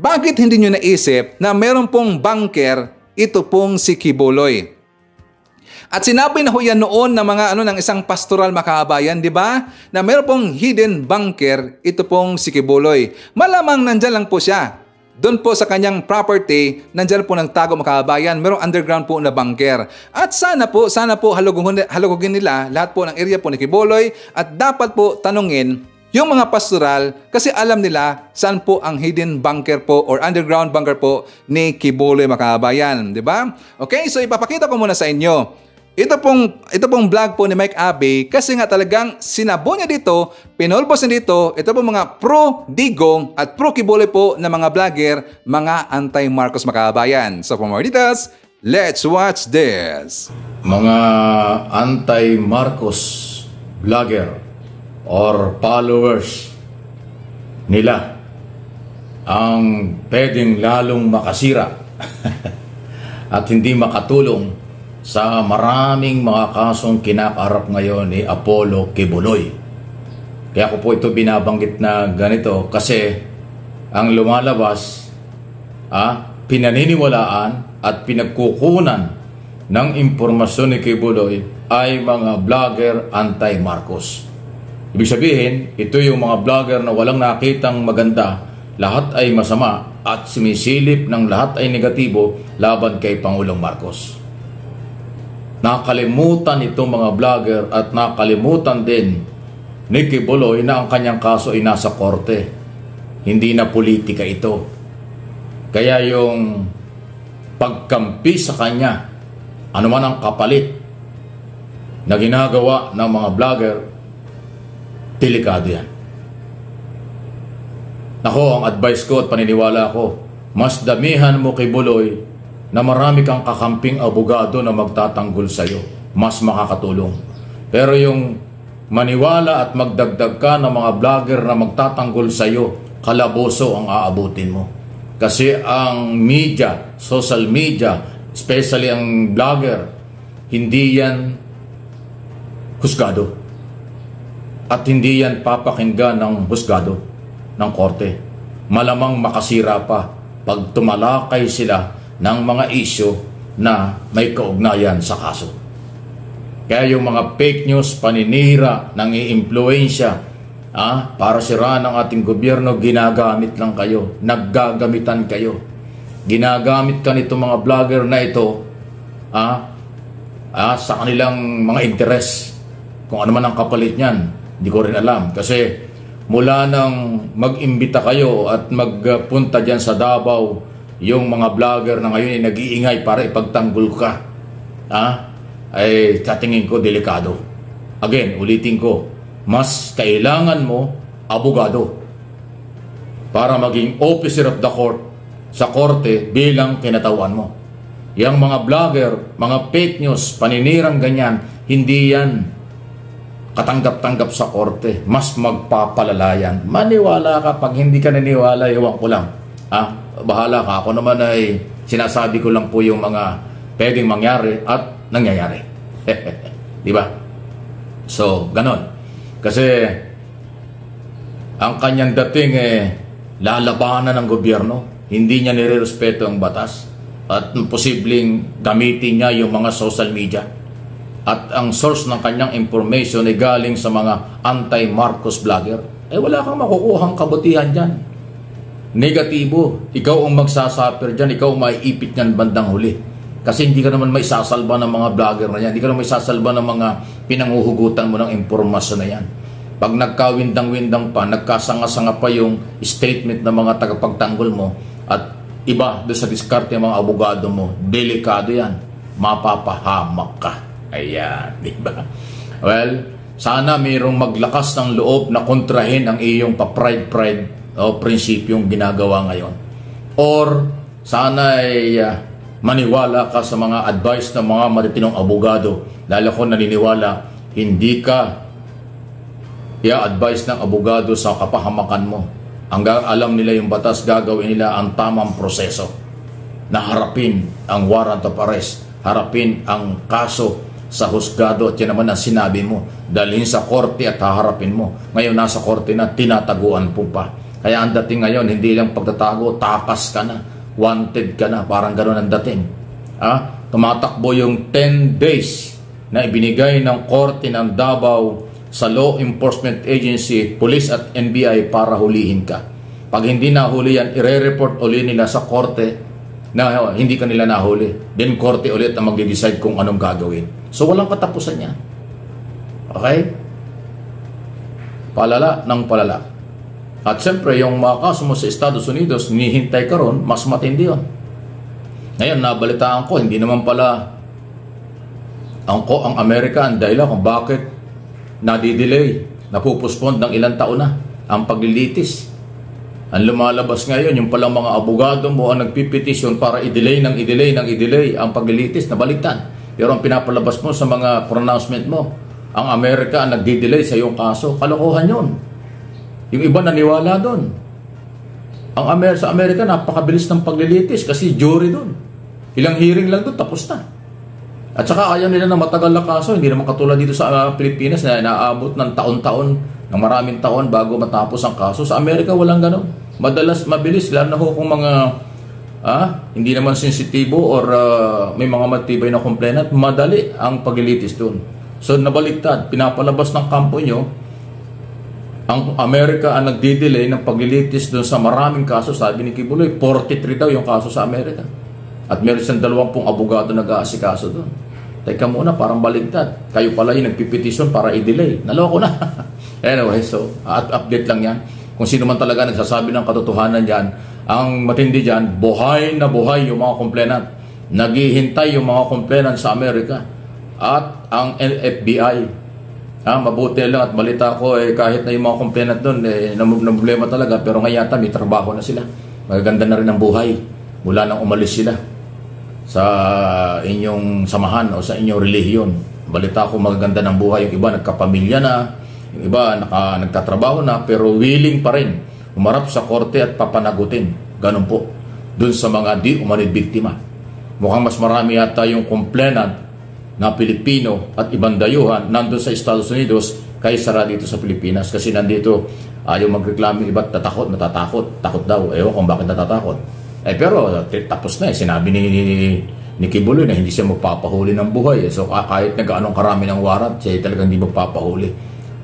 bakit hindi nyo naisip na meron pong bunker ito pong si Kibuloy? At sinabi na ho yan noon ng ng isang pastoral makabayan, di ba? Na meron pong hidden bunker ito pong si Kibuloy. Malamang nandyan lang po siya. Doon po sa kanyang property, nandyan po nagtago makabayan. Merong underground po na bunker. At sana po halugugin nila lahat po ng area po ni Kibuloy, at dapat po tanungin yung mga pastoral kasi alam nila saan po ang hidden bunker po or underground bunker po ni Kibuloy makabayan, di ba? Okay, so ipapakita ko muna sa inyo. Ito pong vlog po ni Mike Abe, kasi nga talagang sinabo niya dito, pinulbos niya dito, ito pong mga pro-Digong at pro-Kibuloy po na mga vlogger, mga anti-Marcos makabayan. So for more details, let's watch this. Mga anti-Marcos vlogger or followers nila ang pwedeng lalong makasira at hindi makatulong sa maraming mga kasong kinakaharap ngayon ni Apollo Kibuloy. Kaya ko po ito binabanggit na ganito kasi ang lumalabas, pinaniniwalaan at pinagkukunan ng impormasyon ni Kibuloy ay mga vlogger anti-Marcos. Ibig sabihin, ito yung mga vlogger na walang nakitang maganda, lahat ay masama at sumisilip ng lahat ay negatibo laban kay Pangulong Marcos. Nakalimutan itong mga vlogger at nakalimutan din ni Kibuloy na ang kanyang kaso ay nasa korte. Hindi na politika ito. Kaya yung pagkampi sa kanya, anuman ang kapalit na ginagawa ng mga vlogger, delikado yan. Nako, ang advice ko at paniniwala ko, mas damihan mo Kibuloy na marami kang kakamping abogado na magtatanggol sa iyo, mas makakatulong. Pero yung maniwala at magdagdag ka ng mga vlogger na magtatanggol sa iyo, kalaboso ang aabutin mo. Kasi ang media, social media, especially ang vlogger, hindi yan husgado. At hindi yan papakinggan ng husgado, ng korte. Malamang makasira pa pag tumalakay sila ng mga isyo na may kaugnayan sa kaso. Kaya yung mga fake news, paninira, nang i-impluensya para siraan ang ating gobyerno, ginagamit lang kayo, naggagamitan kayo. Ginagamit ka nitong mga vlogger na ito sa kanilang mga interes. Kung ano man ang kapalit niyan, hindi ko rin alam. Kasi mula nang mag-imbita kayo at magpunta dyan sa Davao, yung mga vlogger na ngayon ay nag-iingay para ipagtanggol ka, ay katingin ko delikado. Again, ulitin ko, mas kailangan mo abogado para maging officer of the court sa korte bilang kinatawan mo. Yang mga vlogger, mga fake news, paninirang ganyan, hindi yan katanggap-tanggap sa korte. Mas magpapalala yan. Maniwala ka, pag hindi ka naniwala, iwan ko lang. Bahala ka. Ako naman ay sinasabi ko lang po yung mga pwedeng mangyari at nangyayari. Diba? So, ganon. Kasi ang kanyang dating lalabanan ng gobyerno. Hindi niya nirerespeto ang batas. at posibleng gamitin niya yung mga social media. At ang source ng kanyang information ay galing sa mga anti-Marcos vlogger. Wala kang makukuhang kabutihan dyan. Negatibo. Ikaw ang magsasuffer dyan. Ikaw ang maiipit niyan bandang huli. Kasi hindi ka naman may sasalba ng mga vlogger na yan. Hindi ka naman may sasalba ng mga pinanguhugutan mo ng impormasyon na yan. Pag nagkawindang-windang pa, nagkasanga-sanga pa yung statement ng mga tagapagtanggol mo at iba doon sa diskarte ng mga abogado mo, delikado yan. Mapapahamak ka. Ayan, di ba? Well, sana mayroong maglakas ng loob na kontrahin ang iyong pa-pride o prinsipyong ginagawa ngayon. Or sana ay maniwala ka sa mga advice ng mga matitinong abogado. Dahil ako naniniwala, hindi ka i-advise ng abogado sa kapahamakan mo. Ang alam nila yung batas, gagawin nila ang tamang proseso na harapin ang warrant of arrest, harapin ang kaso sa husgado, at yan naman ang sinabi mo, dalhin sa korte at haharapin mo. Ngayon nasa korte na, tinataguan po pa. Kaya ang dating ngayon, hindi lang pagtatago, takas ka na, wanted ka na, parang gano'n ang dating. Tumatakbo yung 10 days na ibinigay ng korte ng Davao sa Law Enforcement Agency, Police at NBI para hulihin ka. Pag hindi nahuli yan, ire-report ulit nila sa korte na hindi ka nila nahuli. Then korte ulit na mag-decide kung anong gagawin. So walang katapusan yan. Okay? Palala ng palala. At siyempre, yung mga kaso mo sa Estados Unidos, nihintay ka ron, mas matindi yun. Ngayon, nabalitaan ko, hindi naman pala ang Amerika ang dahilan kung bakit nadidelay, napupuspond ng ilang taon na ang paglilitis. Ang lumalabas ngayon, yung palang mga abogado mo ang nagpipetisyon para i-delay ang paglilitis, nabaliktad. Pero ang pinapalabas mo sa mga pronouncement mo, ang Amerika ang nagdi-delay sa iyong kaso, kalokohan yun. Yung iba naniwala doon. Sa Amerika, napakabilis ng paglilitis kasi jury doon. Ilang hearing lang doon, tapos na. At saka ayaw nila na matagal na kaso, hindi naman katulad dito sa Pilipinas na inaabot ng taon-taon, ng maraming taon bago matapos ang kaso. Sa Amerika, walang ganon. Mabilis, lalo na kung mga hindi naman sensitibo or may mga matibay na complainant, madali ang paglilitis doon. So nabaliktad, pinapalabas ng kampo nyo, ang Amerika ang nagdi-delay ng paglilitis doon sa maraming kaso. Sabi ni Kibuloy, 43 daw yung kaso sa Amerika. At meron siyang 20 abogado nag-aasikaso doon. Teka muna, parang baliktad. Kayo pala yung nagpipetisyon para i-delay. Naloko na. Anyway, so update lang yan. Kung sino man talaga nagsasabi ng katotohanan dyan, ang matindi dyan, buhay na buhay yung mga complainant. Naghihintay yung mga complainant sa Amerika. At ang FBI, mabuti lang at balita ko, kahit na yung mga complainant doon, na problema talaga, pero ngayon yata may trabaho na sila. Magaganda na rin ang buhay mula nang umalis sila sa inyong samahan o sa inyong relihiyon. Balita ko magaganda ng buhay. Yung iba nagkapamilya na, yung iba nagtatrabaho na, pero willing pa rin umarap sa korte at papanagutin. Ganun po dun sa mga di umanid biktima. Mukhang mas marami yata yung complainant na Pilipino at ibang dayuhan nandun sa Estados Unidos kaysa dito sa Pilipinas. Kasi nandito ayaw magreklamo, iba't natatakot. Takot daw. Ewan kung bakit natatakot. Pero tapos na sinabi ni Kibuloy na hindi siya magpapahuli ng buhay. So kahit nag-anong karami ng warrant, siya talagang hindi magpapahuli.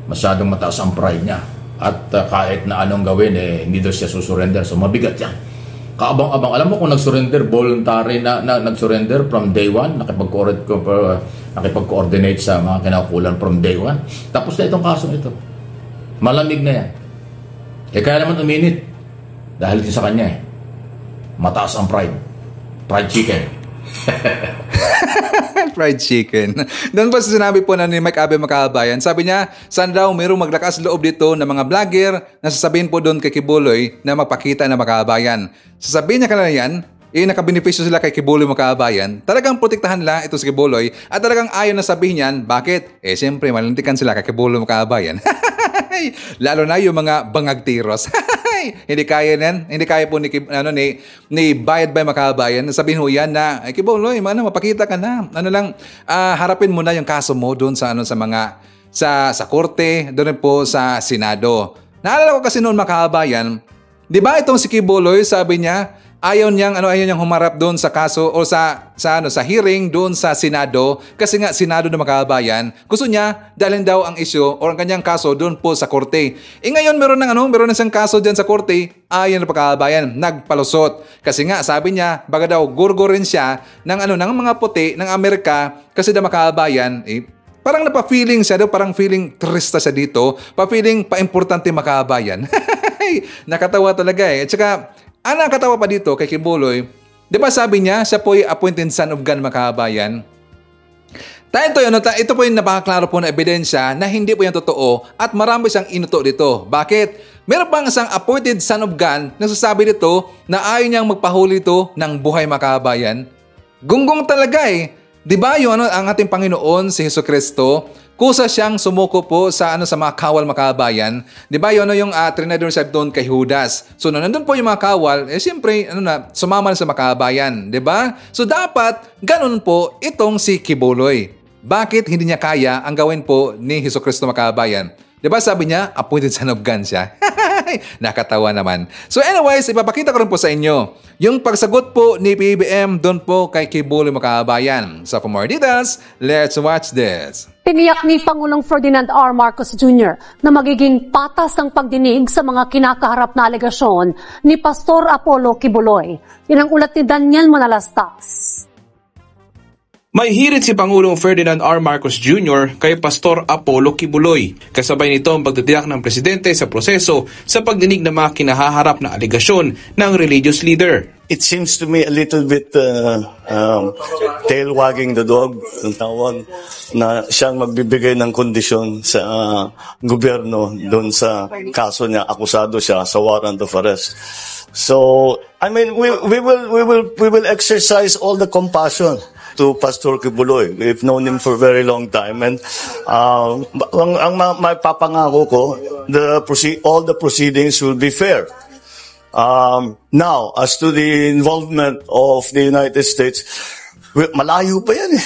Masyadong mataas ang pride niya. At kahit na anong gawin, hindi daw siya susurrender. So mabigat yan. Kaabang-abang. Alam mo kung nag-surrender, voluntary na nag-surrender from day one, nakipag-coordinate sa mga kinaukulan from day one. Tapos na itong kasong ito. Malamig na yan. Kaya naman uminit. Dahil din sa kanya mataas ang pride. Fried chicken. Fried chicken. Doon pa sa sinabi po na ni Mike Abe Makabayan, sabi niya, saan daw mayroong maglakas loob dito ng mga vlogger na sasabihin po doon kay Kibuloy na magpakita na Makabayan. Sasabihin niya kanila yan, nakabenepisyo sila kay Kibuloy Makabayan, talagang protektahan nila ito si Kibuloy at talagang ayaw na sabihin yan. Bakit? Siyempre, malintikan sila kay Kibuloy Makabayan. Lalo na yung mga bangag tiros. Hindi kaya yan. Hindi kaya po ni Bayad by Makabayan. Sabihin mo yan na, Kibuloy, mapakita ka na. Harapin mo na yung kaso mo doon sa sa korte, doon po sa Senado. Naalala ko kasi noon Makabayan, di ba itong si Kibuloy, sabi niya, ayaw niyang humarap doon sa kaso o sa hearing doon sa Senado kasi nga Senado ng Makabayan. Gusto niya dalhin daw ang issue o ang kanyang kaso doon po sa korte. Ngayon meron na siyang kaso diyan sa korte, ayaw ng Makabayan, nagpalusot. Kasi nga sabi niya, baga daw gurgurin siya ng mga puti ng Amerika kasi daw Makabayan, parang napa-feeling siya daw, parang feeling trista siya dito, pa-feeling pa-importante Makabayan. Nakatawa talaga At saka, ang nakatawa pa dito kay Kibuloy, di ba sabi niya, siya po ay appointed son of God, Makabayan. Ito po yung napakaklaro po na ebidensya na hindi po yan totoo at marami siyang inuto dito. Bakit? Meron pang isang appointed son of God na sasabi dito na ayaw niyang magpahuli ito ng buhay, Makabayan. Gunggong talaga Di ba ang ating Panginoon si Jesucristo, kusa siyang sumuko po sa mga kawal, Makabayan. Di ba yung trinador siya doon kay Judas. So nandun po yung mga kawal, siyempre sumama sa Makabayan, di ba? So dapat ganun po itong si Kibuloy. Bakit hindi niya kaya ang gawin po ni Jesucristo, Makabayan? Di ba sabi niya, appointed son of God siya? Nakatawa naman. So anyways, ipapakita ko rin po sa inyo yung pagsagot po ni PBBM doon po kay Kibuloy, Makabayan. So for more details, let's watch this. Tiniyak ni Pangulong Ferdinand R. Marcos Jr. na magiging patas ang pagdinig sa mga kinakaharap na alegasyon ni Pastor Apollo Kibuloy. Yan ang ulat ni Daniel Manalastas. May hirit si Pangulong Ferdinand R. Marcos Jr. kay Pastor Apollo Kibuloy. Kasabay nito ang pagtitiyak ng presidente sa proseso sa pagdinig ng mga kinahaharap na alegasyon ng religious leader. It seems to me a little bit tail wagging the dog, ang tawag, na siyang magbibigay ng kondisyon sa gobyerno doon sa kaso niya, akusado siya sa warrant of arrest. So, I mean, we will exercise all the compassion to Pastor Kibuloy. We've known him for a very long time, and ang mapapangako ko, all the proceedings will be fair. Now, as to the involvement of the United States, malayo pa yan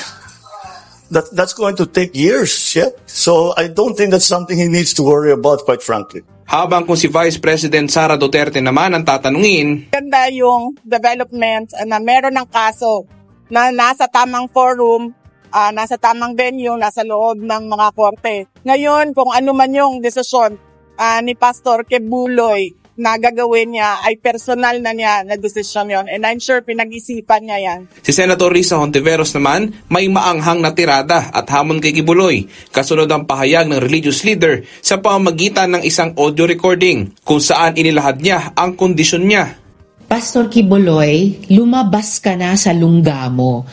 That's going to take years yet. So I don't think that's something he needs to worry about, quite frankly. Habang kung si Vice President Sara Duterte naman ang tatanungin, ganda yung development na meron ng kaso na nasa tamang forum, nasa tamang venue, nasa loob ng mga korte. Ngayon, kung ano man yung desisyon ni Pastor Kibuloy na gagawin niya, ay personal na niya na desisyon yon. And I'm sure pinag-isipan niya yan. Si Senator Risa Hontiveros naman may maanghang na tirada at hamon kay Kibuloy. Kasunod ang pahayag ng religious leader sa pamamagitan ng isang audio recording kung saan inilahad niya ang kondisyon niya. Pastor Kibuloy, lumabas ka na sa lungga mo.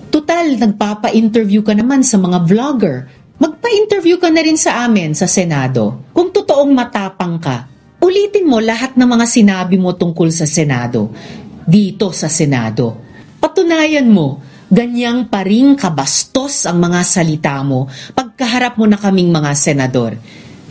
Total, nagpapa-interview ka naman sa mga vlogger. Magpa-interview ka na rin sa amin sa Senado. Kung totoong matapang ka, ulitin mo lahat ng mga sinabi mo tungkol sa Senado. Dito sa Senado. Patunayan mo, ganyang pa ring kabastos ang mga salita mo pagkaharap mo na kaming mga senador.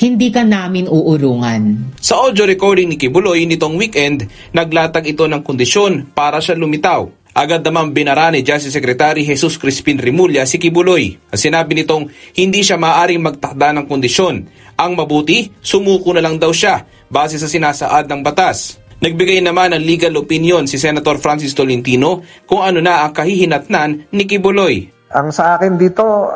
Hindi ka namin uurungan. Sa audio recording ni Kibuloy nitong weekend, naglatag ito ng kondisyon para siya lumitaw. Agad naman binara ni Justice Secretary Jesus Crispin Remulla si Kibuloy. Sinabi nitong hindi siya maaaring magtakda ng kondisyon. Ang mabuti, sumuko na lang daw siya base sa sinasaad ng batas. Nagbigay naman ng legal opinion si Senator Francis Tolentino kung ano na ang kahihinatnan ni Kibuloy. Ang sa akin dito,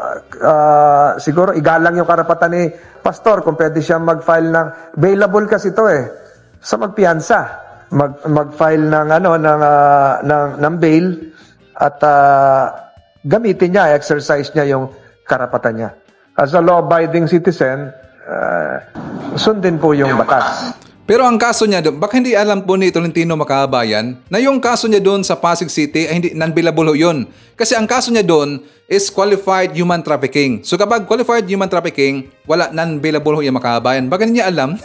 siguro igalang yung karapatan ni Pastor kung pwede siya mag-file ng, available kasi ito sa magpiyansa. Mag-file ng bail at gamitin niya, exercise niya yung karapatan niya. As a law-abiding citizen, sundin po yung batas. Pero ang kaso niya doon, baka hindi alam po ni Tolentino Makabayan na yung kaso niya doon sa Pasig City ay hindi non-billable yun. Kasi ang kaso niya doon is qualified human trafficking. So kapag qualified human trafficking, wala non-billable yung Makabayan. Baka niya alam.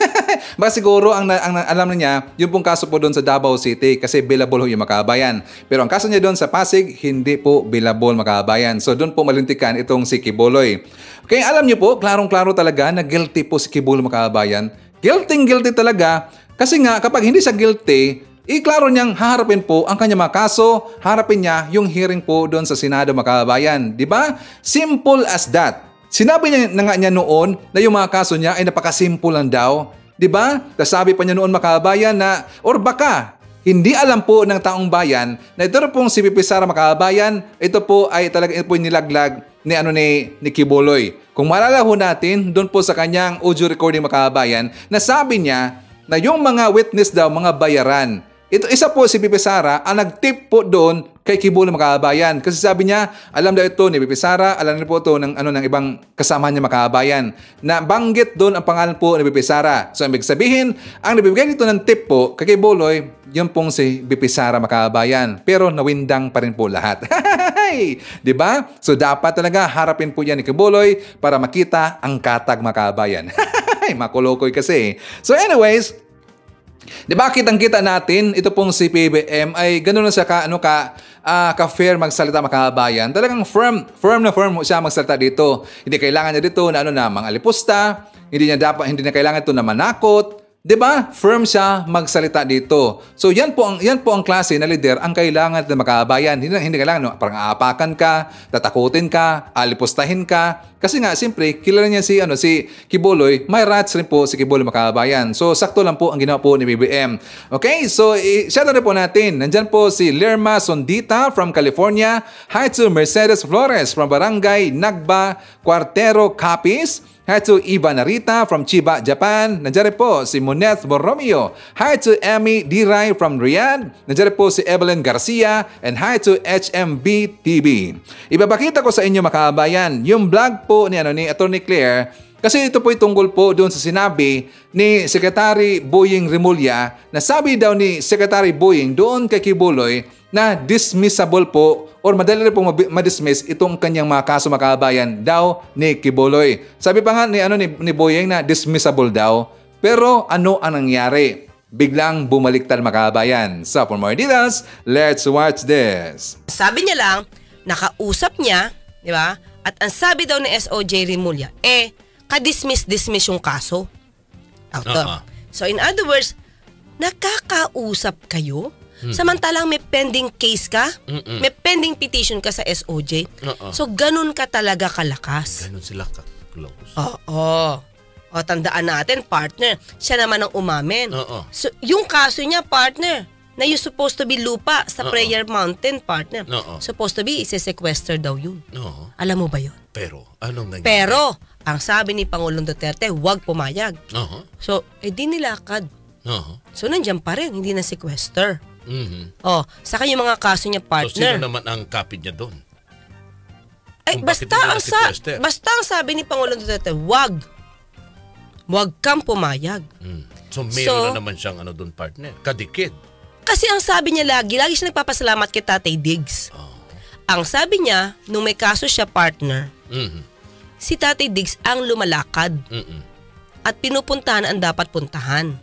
Baka siguro ang alam niya, yung pong kaso po doon sa Davao City kasi billable yung Makabayan. Pero ang kaso niya doon sa Pasig, hindi po billable Makabayan. So doon po malintikan itong si Kibuloy. Kaya alam niyo po, klarong-klaro talaga na guilty po si Kibuloy Makabayan. Guilty talaga kasi nga kapag hindi siya guilty, klaro niyang haharapin po ang kanyang mga kaso, harapin niya yung hearing po doon sa Senado Makabayan. Diba? Simple as that. Sinabi niya na nga niya noon na yung mga kaso niya ay napakasimple lang daw. Diba? Tapos sabi pa niya noon Makabayan na, or baka hindi alam po ng taong bayan na ito pong si VP Sara Makabayan, ito po ay talaga ito po nilaglag ni Kibuloy. Kung maalala ho natin, doon po sa kanyang audio recording Makabayan, nasabi niya na yung mga witness daw, mga bayaran. Ito, isa po si VP Sara ang nag-tip po doon kay Kibuloy Makabayan. Kasi sabi niya, alam daw ito ni VP Sara, alam niyo po ito ng ibang kasama niya Makabayan. Na banggit doon ang pangalan po ni VP Sara. So, ibig sabihin, ang nabibigay nito ng tip po kay Kibuloy, yun pong si VP Sara Makabayan. Pero nawindang pa rin po lahat. Diba? So, dapat talaga harapin po yan ni Kibuloy para makita ang katag Makabayan. Makulokoy kasi. So, anyways, diba kitang-kita natin, ito pong si PBM ay gano'n na siya ka-fair magsalita Makabayan. Talagang firm na firm siya magsalita dito. Hindi kailangan niya dito na mga alipusta, hindi na kailangan ito na manakot. 'Di ba? Firm siya magsalita dito. So yan po ang klase na leader ang kailangan ng Makabayan. Hindi kailangan parang aapakan ka, tatakutin ka, alipustahin ka. Kasi nga siyempre kilala niya si Kibuloy, may rats rin po si Kibuloy Makabayan. So sakto lang po ang ginawa po ni BBM. Okay? So shout out po natin. Nandiyan po si Lerma Sondita from California. Hi to Mercedes Flores from Barangay Nagba, Cuartero, Capiz. Hi to Iva Narita from Chiba, Japan. Nandiyan po si Moneth Borromeo. Hi to Emmy Diray from Riyadh. Nandiyan po si Evelyn Garcia. And hi to HMB TV. Ibabakita ko sa inyo Makabayan yung vlog po ni Attorney Claire. Kasi ito po tungkol po doon sa sinabi ni Secretary Boying Remulla na sabi daw ni Secretary Boying doon kay Kibuloy na dismissible po or madali rin pong madismiss itong kanyang mga kaso Makabayan daw ni Kibuloy. Sabi pa nga ni Boying na dismissible daw. Pero ano ang nangyari? Biglang bumaliktad Makabayan. So for more details, let's watch this. Sabi niya lang, nakausap niya, di ba? At ang sabi daw ni SOJ Remulla, ka-dismiss yung kaso. So in other words, nakakausap kayo? Samantalang may pending case ka, may pending petition ka sa SOJ. So ganun ka talaga kalakas. Ganun sila ka-close. Oo. O tandaan natin, partner, siya naman ang umamin. So yung kaso niya, partner, na you supposed to be lupa sa Prayer Mountain, partner. Supposed to be ise-sequester daw yun. Alam mo ba yun? Pero anong nangyari? Pero ang sabi ni Pangulong Duterte, huwag pumayag. So di nilakad. So nandiyan pa rin, hindi na sequester. Saka yung mga kaso niya, partner. So sino naman ang kapit niya doon? Basta ang sabi ni Pangulong Duterte, huwag kang pumayag. So meron na naman siyang doon, partner, kadikit. Kasi ang sabi niya lagi siya nagpapasalamat kay Tatay Diggs. Ang sabi niya, nung may kaso siya, partner, si Tatay Diggs ang lumalakad. At pinupuntahan ang dapat puntahan.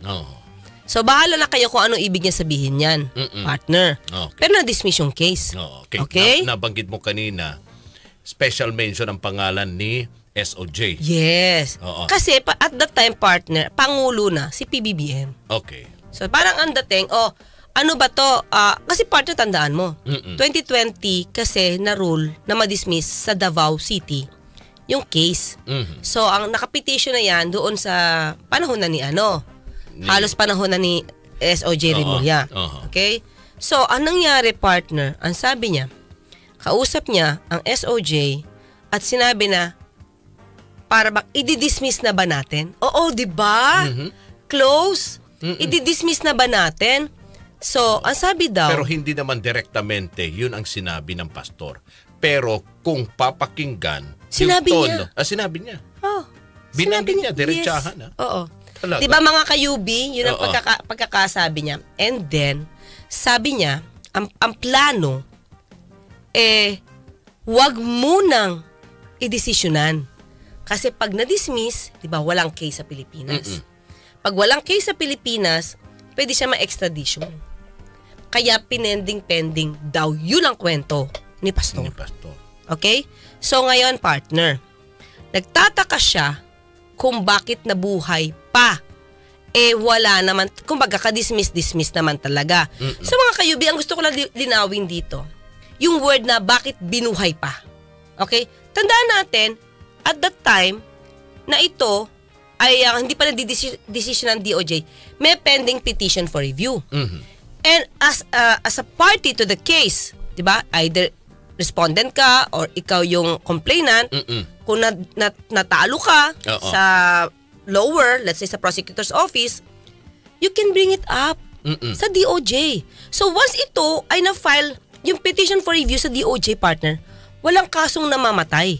So bahala na kayo kung anong ibig niya sabihin yan, partner. Pero na-dismiss yung case. Okay? Nabanggit mo kanina, special mention ang pangalan ni SOJ. Yes. Kasi at that time, partner, Pangulo na si PBBM. Okay. So parang ang dating, ano ba to? Kasi partner, tandaan mo, 2020 kasi na-rule na ma-dismiss sa Davao City yung case. So ang nakapetition na yan doon sa panahon na ni halos panahon na ni SOJ Remulla. Okay? So ang nangyari, partner, ang sabi niya, kausap niya ang SOJ at sinabi na, para ba, i-dismiss na ba natin? Oo, di ba? Close. I-dismiss na ba natin? So, ang sabi daw... Pero hindi naman direktamente, yun ang sinabi ng pastor. Pero kung papakinggan... Sinabi niya. Sinabi niya. Binanggit niya, diretsahan. Yes. Oo. Talaga. Di ba mga kayubi, yun ang pagkakasabi niya. And then, sabi niya, ang plano, wag munang i-desisyonan. Kasi pag na-dismiss, di ba, walang case sa Pilipinas. Pag walang case sa Pilipinas, pwede siya ma-extradition. Kaya pending daw. Yun ang kwento ni Pastor. Okay? So ngayon, partner, nagtataka siya kung bakit nabuhay pa. Wala naman, kumbaga ka-dismiss naman talaga. So mga kayubi, ang gusto ko lang linawin dito, yung word na bakit binuhay pa. Okay? Tandaan natin, at that time, na ito ay hindi pa na-decision ng DOJ, may pending petition for review. And as a party to the case, 'di ba? Either respondent ka or ikaw yung complainant. Kung natalo ka sa lower, let's say sa prosecutor's office, you can bring it up sa DOJ. So once ito ay na-file yung petition for review sa DOJ, partner, walang kasong namamatay.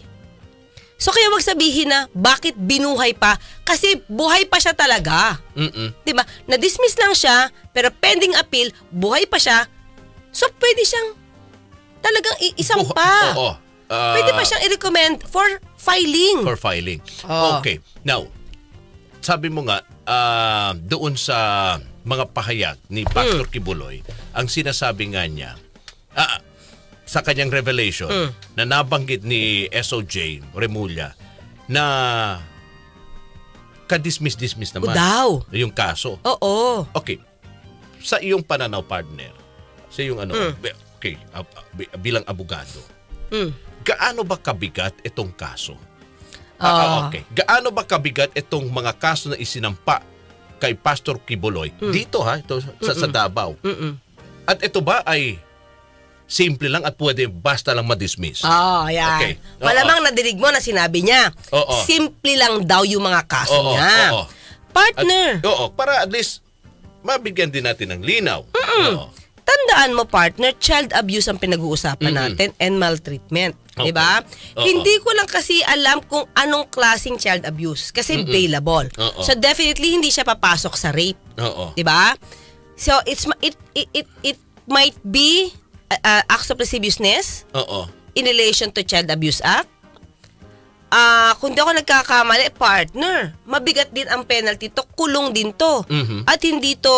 So kaya wag sabihin na bakit binuhay pa, kasi buhay pa siya talaga. 'Di ba? Na-dismiss lang siya pero pending appeal, buhay pa siya. So pwede siyang talagang isampa. Pwede pa siyang i-recommend for filing. For filing. Okay. Now, sabi mo nga, doon sa mga pahayag ni Pastor Kibuloy, ang sinasabi nga niya, sa kanyang revelation, na nabanggit ni SOJ Remulla, na ka-dismiss naman. Yung kaso. Oo. Okay. Sa iyong pananaw, partner, sa iyong okay, bilang abogado, gaano ba kabigat itong kaso? Okay. Gaano ba kabigat itong mga kaso na isinampa kay Pastor Kibuloy dito ito sa Davao? At ito ba ay simple lang at pwede basta lang ma-dismiss? Yan. Okay. Malamang nadinig mo na sinabi niya, simple lang daw yung mga kaso niya. Partner. Para at least mabigyan din natin ng linaw. Tandaan mo, partner, child abuse ang pinag-uusapan natin and maltreatment. Okay. Diba? Hindi ko lang kasi alam kung anong klaseng child abuse kasi bailable. So definitely hindi siya papasok sa rape. Diba? So it might be acts of lasciviousness in relation to Child Abuse Act. Kung di ako nagkakamali, partner, mabigat din ang penalty to, kulong din to. At hindi to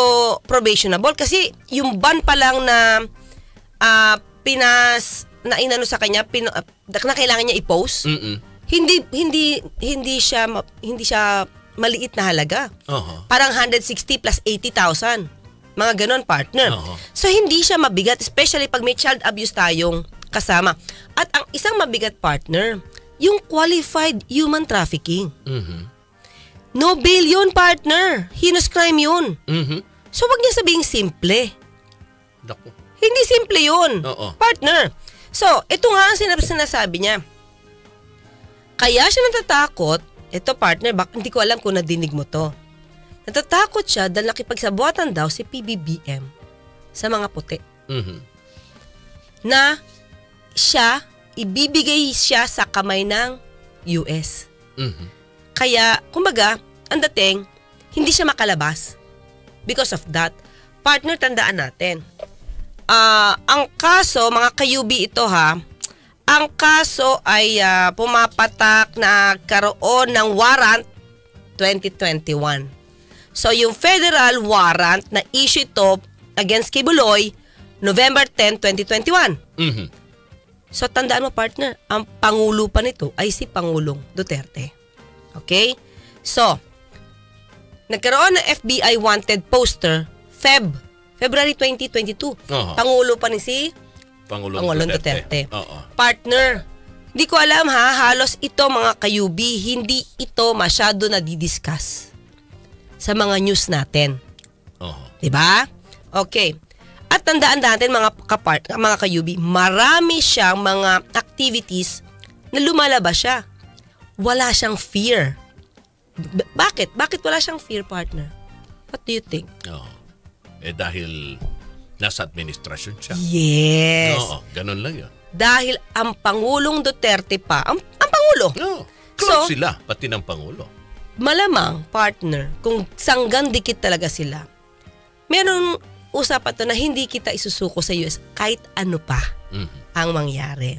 probationable kasi yung ban pa lang na na inano sa kanya, na kailangan niya i-post. Hindi siya maliit na halaga. Parang 160 plus 80,000. Mga ganon, partner. So hindi siya mabigat, especially pag may child abuse tayong kasama. At ang isang mabigat, partner, yung qualified human trafficking. No bail yun, partner. Heinous crime yun. So wag niya sabihing simple. Hindi simple yun, partner. So, ito nga ang sinasabi niya. Kaya siya natatakot, ito partner, hindi ko alam kung nadinig mo to. Natatakot siya dahil nakipagsabuatan daw si PBBM sa mga puti. Na ibibigay siya sa kamay ng US. Kaya, kumbaga, ang dating, hindi siya makalabas. Because of that, partner, tandaan natin. Ang kaso, mga kayubi ito ang kaso ay pumapatak na karoon ng warrant 2021. So, yung federal warrant na issue ito against Kibuloy, November 10, 2021. So, tandaan mo, partner, ang pangulo pa nito ay si Pangulong Duterte. Okay? So, nagkaroon ng FBI wanted poster February 2022. Pangulo pa ni si Pangulong Duterte. Partner, hindi ko alam halos ito mga kayubi, hindi ito masyado nadidiscuss sa mga news natin. Diba? Okay. At tandaan natin mga kayubi, marami siyang mga activities na lumalabas siya. Wala siyang fear. Bakit? Bakit wala siyang fear, partner? What do you think? Dahil nasa administrasyon siya. Yes. Ganun lang yun. Dahil ang Pangulong Duterte pa, ang Pangulo. Close sila, pati ng Pangulo. Malamang, partner, kung sanggang dikit talaga sila, meron usapan to na hindi kita isusuko sa US kahit ano pa ang mangyari.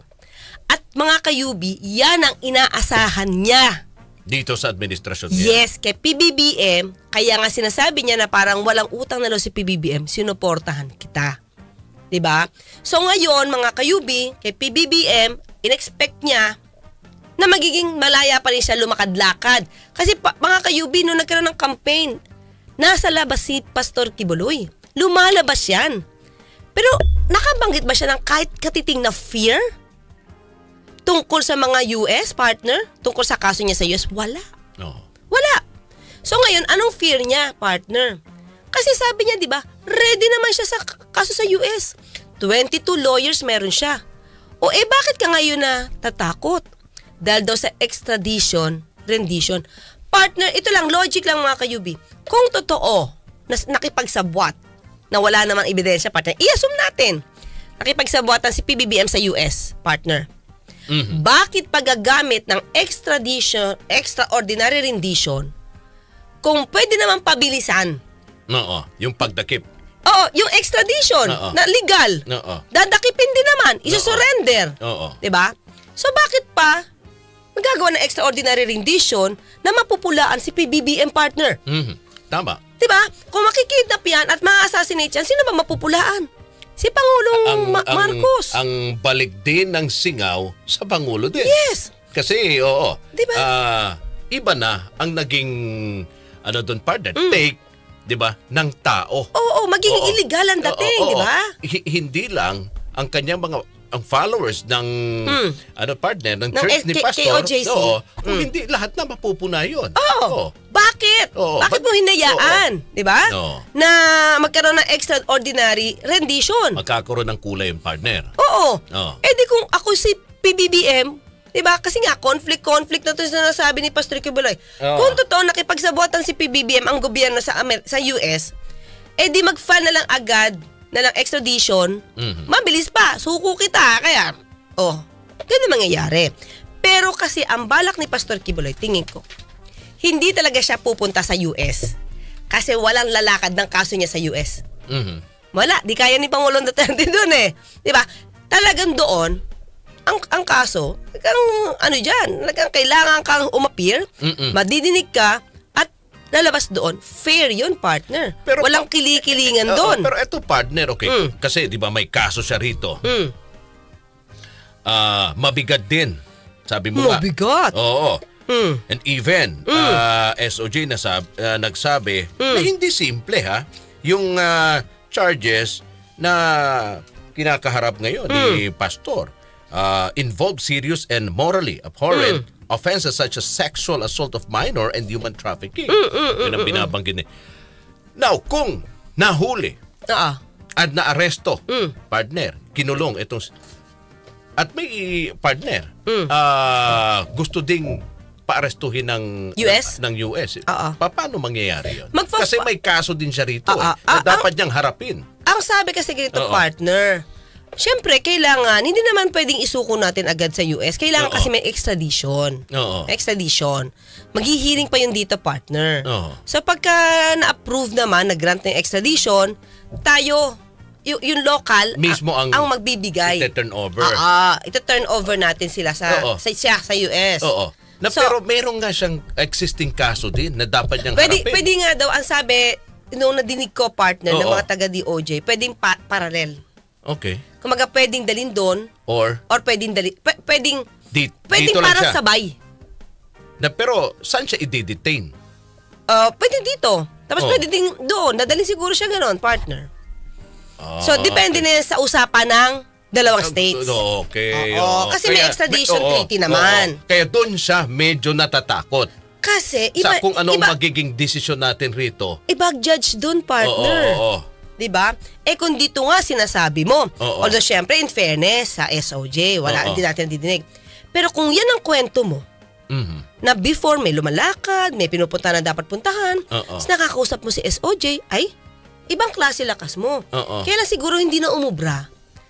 At mga kayubi, yan ang inaasahan niya. Dito sa administrasyon niya. Yes, kay PBBM, kaya nga sinasabi niya na parang walang utang na loob si PBBM, sinuportahan kita. Diba? So ngayon, mga kayubi, kay PBBM, in-expect niya na magiging malaya pa rin siya lumakad-lakad. Kasi mga kayubi, nung nagkaroon ng campaign, nasa labas si Pastor Kibuloy. Lumalabas yan. Pero nakabanggit ba siya ng kahit katiting na fear? Tungkol sa mga US, partner? Tungkol sa kaso niya sa US? Wala. Wala. So ngayon, anong fear niya, partner? Kasi sabi niya, di ba, ready naman siya sa kaso sa US. 22 lawyers meron siya. O bakit ka ngayon na tatakot? Dahil daw sa extradition, rendition. Partner, ito lang, logic lang mga kayubi. Kung totoo, na nakipagsabwat, na wala namang ebidensya, partner, i-assume natin, nakipagsabwatan si PBBM sa US, partner. Bakit paggagamit ng extradition, extraordinary rendition, kung pwede naman pabilisan? Oo, yung pagdakip. Oo, yung extradition na legal. Dadakipin din naman, isusurrender. Diba? So bakit pa magagawa ng extraordinary rendition na mapupulaan si PBBM, partner? Tama. Diba? Kung makikidnap yan at ma-assassinate yan, sino ba mapupulaan? Si Pangulong Marcos. Ang balik din ng singaw sa Pangulo din. Yes. Kasi, diba? Iba na ang naging, doon, partner, take, diba, ng tao. Oo, maging illegal ang dating, diba? Hindi lang ang kanyang ang followers ng partner ng church ni Pastor. Kung hindi lahat na mapupuna yun. Bakit? Bakit mo hinayaan? Diba? Na magkaroon ng extraordinary rendition. Magkakaroon ng kulay yung partner. Oo. Di kung ako si PBBM, diba? Kasi nga, conflict na ito na nasabi ni Pastor Kibuloy. Kung totoo nakipagsabuatan si PBBM ang gobyerno sa US, di mag-file na lang agad na lang extradition, mabilis pa, suko kita, kaya, ganun mangyayari. Pero kasi ang balak ni Pastor Kibuloy, tingin ko, hindi talaga siya pupunta sa US. Kasi walang lalakad ng kaso niya sa US. Wala, di kaya ni Pangulong Duterte doon Diba? Talagang doon, ang kaso, talagang kailangan kang umappear, madidinig ka, lalabas doon, fair yun, partner. Pero, walang kilikilingan doon. Pero eto, partner, okay. Kasi, di ba, may kaso siya rito. Mabigat din. Sabi mo nga. Mabigat? Oo. And even, SOJ nagsabi na hindi simple, yung charges na kinakaharap ngayon ni Pastor. Involve serious and morally abhorrent offenses such as sexual assault of minor and human trafficking. Yun ang binabanggit niya. Now, kung nahuli at naaresto, partner, kinulong itong... At may partner, gusto ding paarestuhin ng US? Ng US. Paano mangyayari yun? Kasi may kaso din siya rito na dapat niyang harapin. Ang sabi kasi ganito, partner, siyempre, kailangan, hindi naman pwedeng isuko natin agad sa US. Kailangan kasi may extradition. Extradition. Maghihiring pa yun dito, partner. So, pagka na-approve naman, nag-grant ng extradition, tayo, yung local, mismo ang magbibigay. Ite-turn over. Ite-turn over natin sila sa US. Pero meron nga siyang existing kaso din na dapat niyang harapin. Pwede nga daw, ang sabi, nung nadinig ko, partner, ng mga taga-DOJ, pwedeng parallel. Okay. Kumaga pwedeng dalhin doon or pwedeng dito parang sabay. Pero saan siya i-detain? Pwede dito. Tapos pwede din doon. Dadalhin siguro siya gano'n, partner. So depende na yan sa usapan ng dalawang states. Okay. Kasi may extradition treaty naman. Kaya doon siya medyo natatakot. Kasi sa kung anong magiging desisyon natin rito. Ibag-judge doon, partner. Diba? Kung dito nga sinasabi mo, although syempre in fairness sa SOJ, hindi natin didinig. Pero kung yan ang kwento mo, na before may lumalakad, may pinupunta na dapat puntahan, nakakausap mo si SOJ, ay, ibang klase lakas mo. Kaya lang siguro hindi na umubra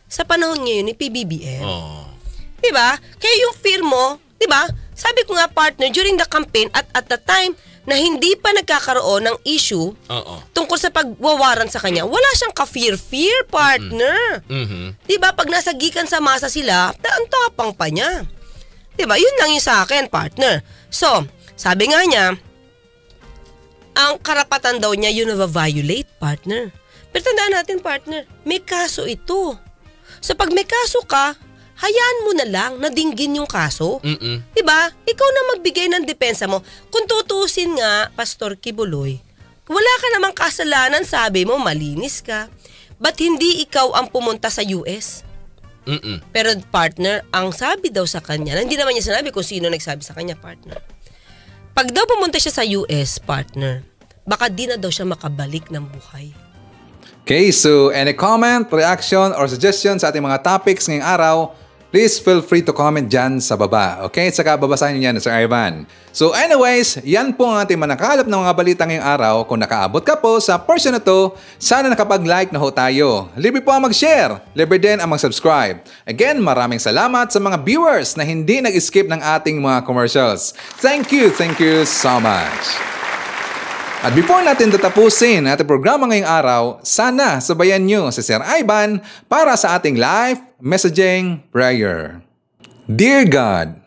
sa panahon ngayon ni PBBM. Diba? Kaya yung fear mo, diba? Sabi ko nga, partner, during the campaign at the time na hindi pa nagkakaroon ng issue tungkol sa pagwawaran sa kanya, wala siyang ka-fear, partner. Diba? Pag nasa gikan sa masa sila, ang tapang pa niya. Diba? Yun lang yung sa akin, partner. So, sabi nga niya, ang karapatan daw niya yun na-violate, partner. Pero tandaan natin, partner, may kaso ito. So, pag may kaso ka, hayaan mo na lang na dinggin yung kaso. Diba? Ikaw na magbigay ng depensa mo. Kung tutusin nga, Pastor Kibuloy, wala ka namang kasalanan, sabi mo, malinis ka. Ba't hindi ikaw ang pumunta sa US? Pero partner, ang sabi daw sa kanya, hindi naman niya sinabi kung sino nagsabi sa kanya, partner. Pag daw pumunta siya sa US, partner, baka di na daw siya makabalik ng buhay. Okay, so any comment, reaction, or suggestion sa ating mga topics ngayong araw, please feel free to comment dyan sa baba. Okay? Saka babasahin nyo yan, Sir Ivan. So anyways, yan po ang ating manakalap ng mga balita ngayong araw. Kung nakaabot ka po sa portion na to, sana nakapag-like na ho tayo. Libre po ang mag-share. Libre din ang mag-subscribe. Again, maraming salamat sa mga viewers na hindi nag-skip ng ating mga commercials. Thank you so much. At before natin tatapusin ating programa ngayong araw, sana sabayan nyo si Sir Ivan para sa ating live messaging prayer. Dear God,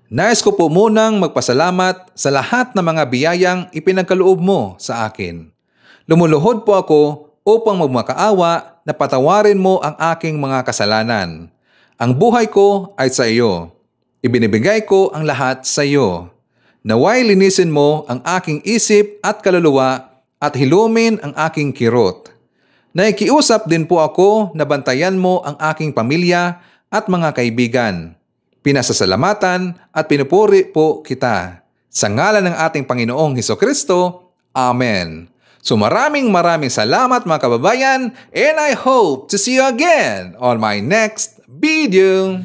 nais ko po munang magpasalamat sa lahat ng mga biyayang ipinagkaloob mo sa akin. Lumuluhod po ako upang magmakaawa na patawarin mo ang aking mga kasalanan. Ang buhay ko ay sa iyo. Ibinibigay ko ang lahat sa iyo. Naway linisin mo ang aking isip at kaluluwa at hilumin ang aking kirot. Naikiusap din po ako na bantayan mo ang aking pamilya at mga kaibigan. Pinasasalamatan at pinupuri po kita. Sa ngalan ng ating Panginoong Hesukristo, Amen. So maraming salamat mga kababayan, and I hope to see you again on my next video.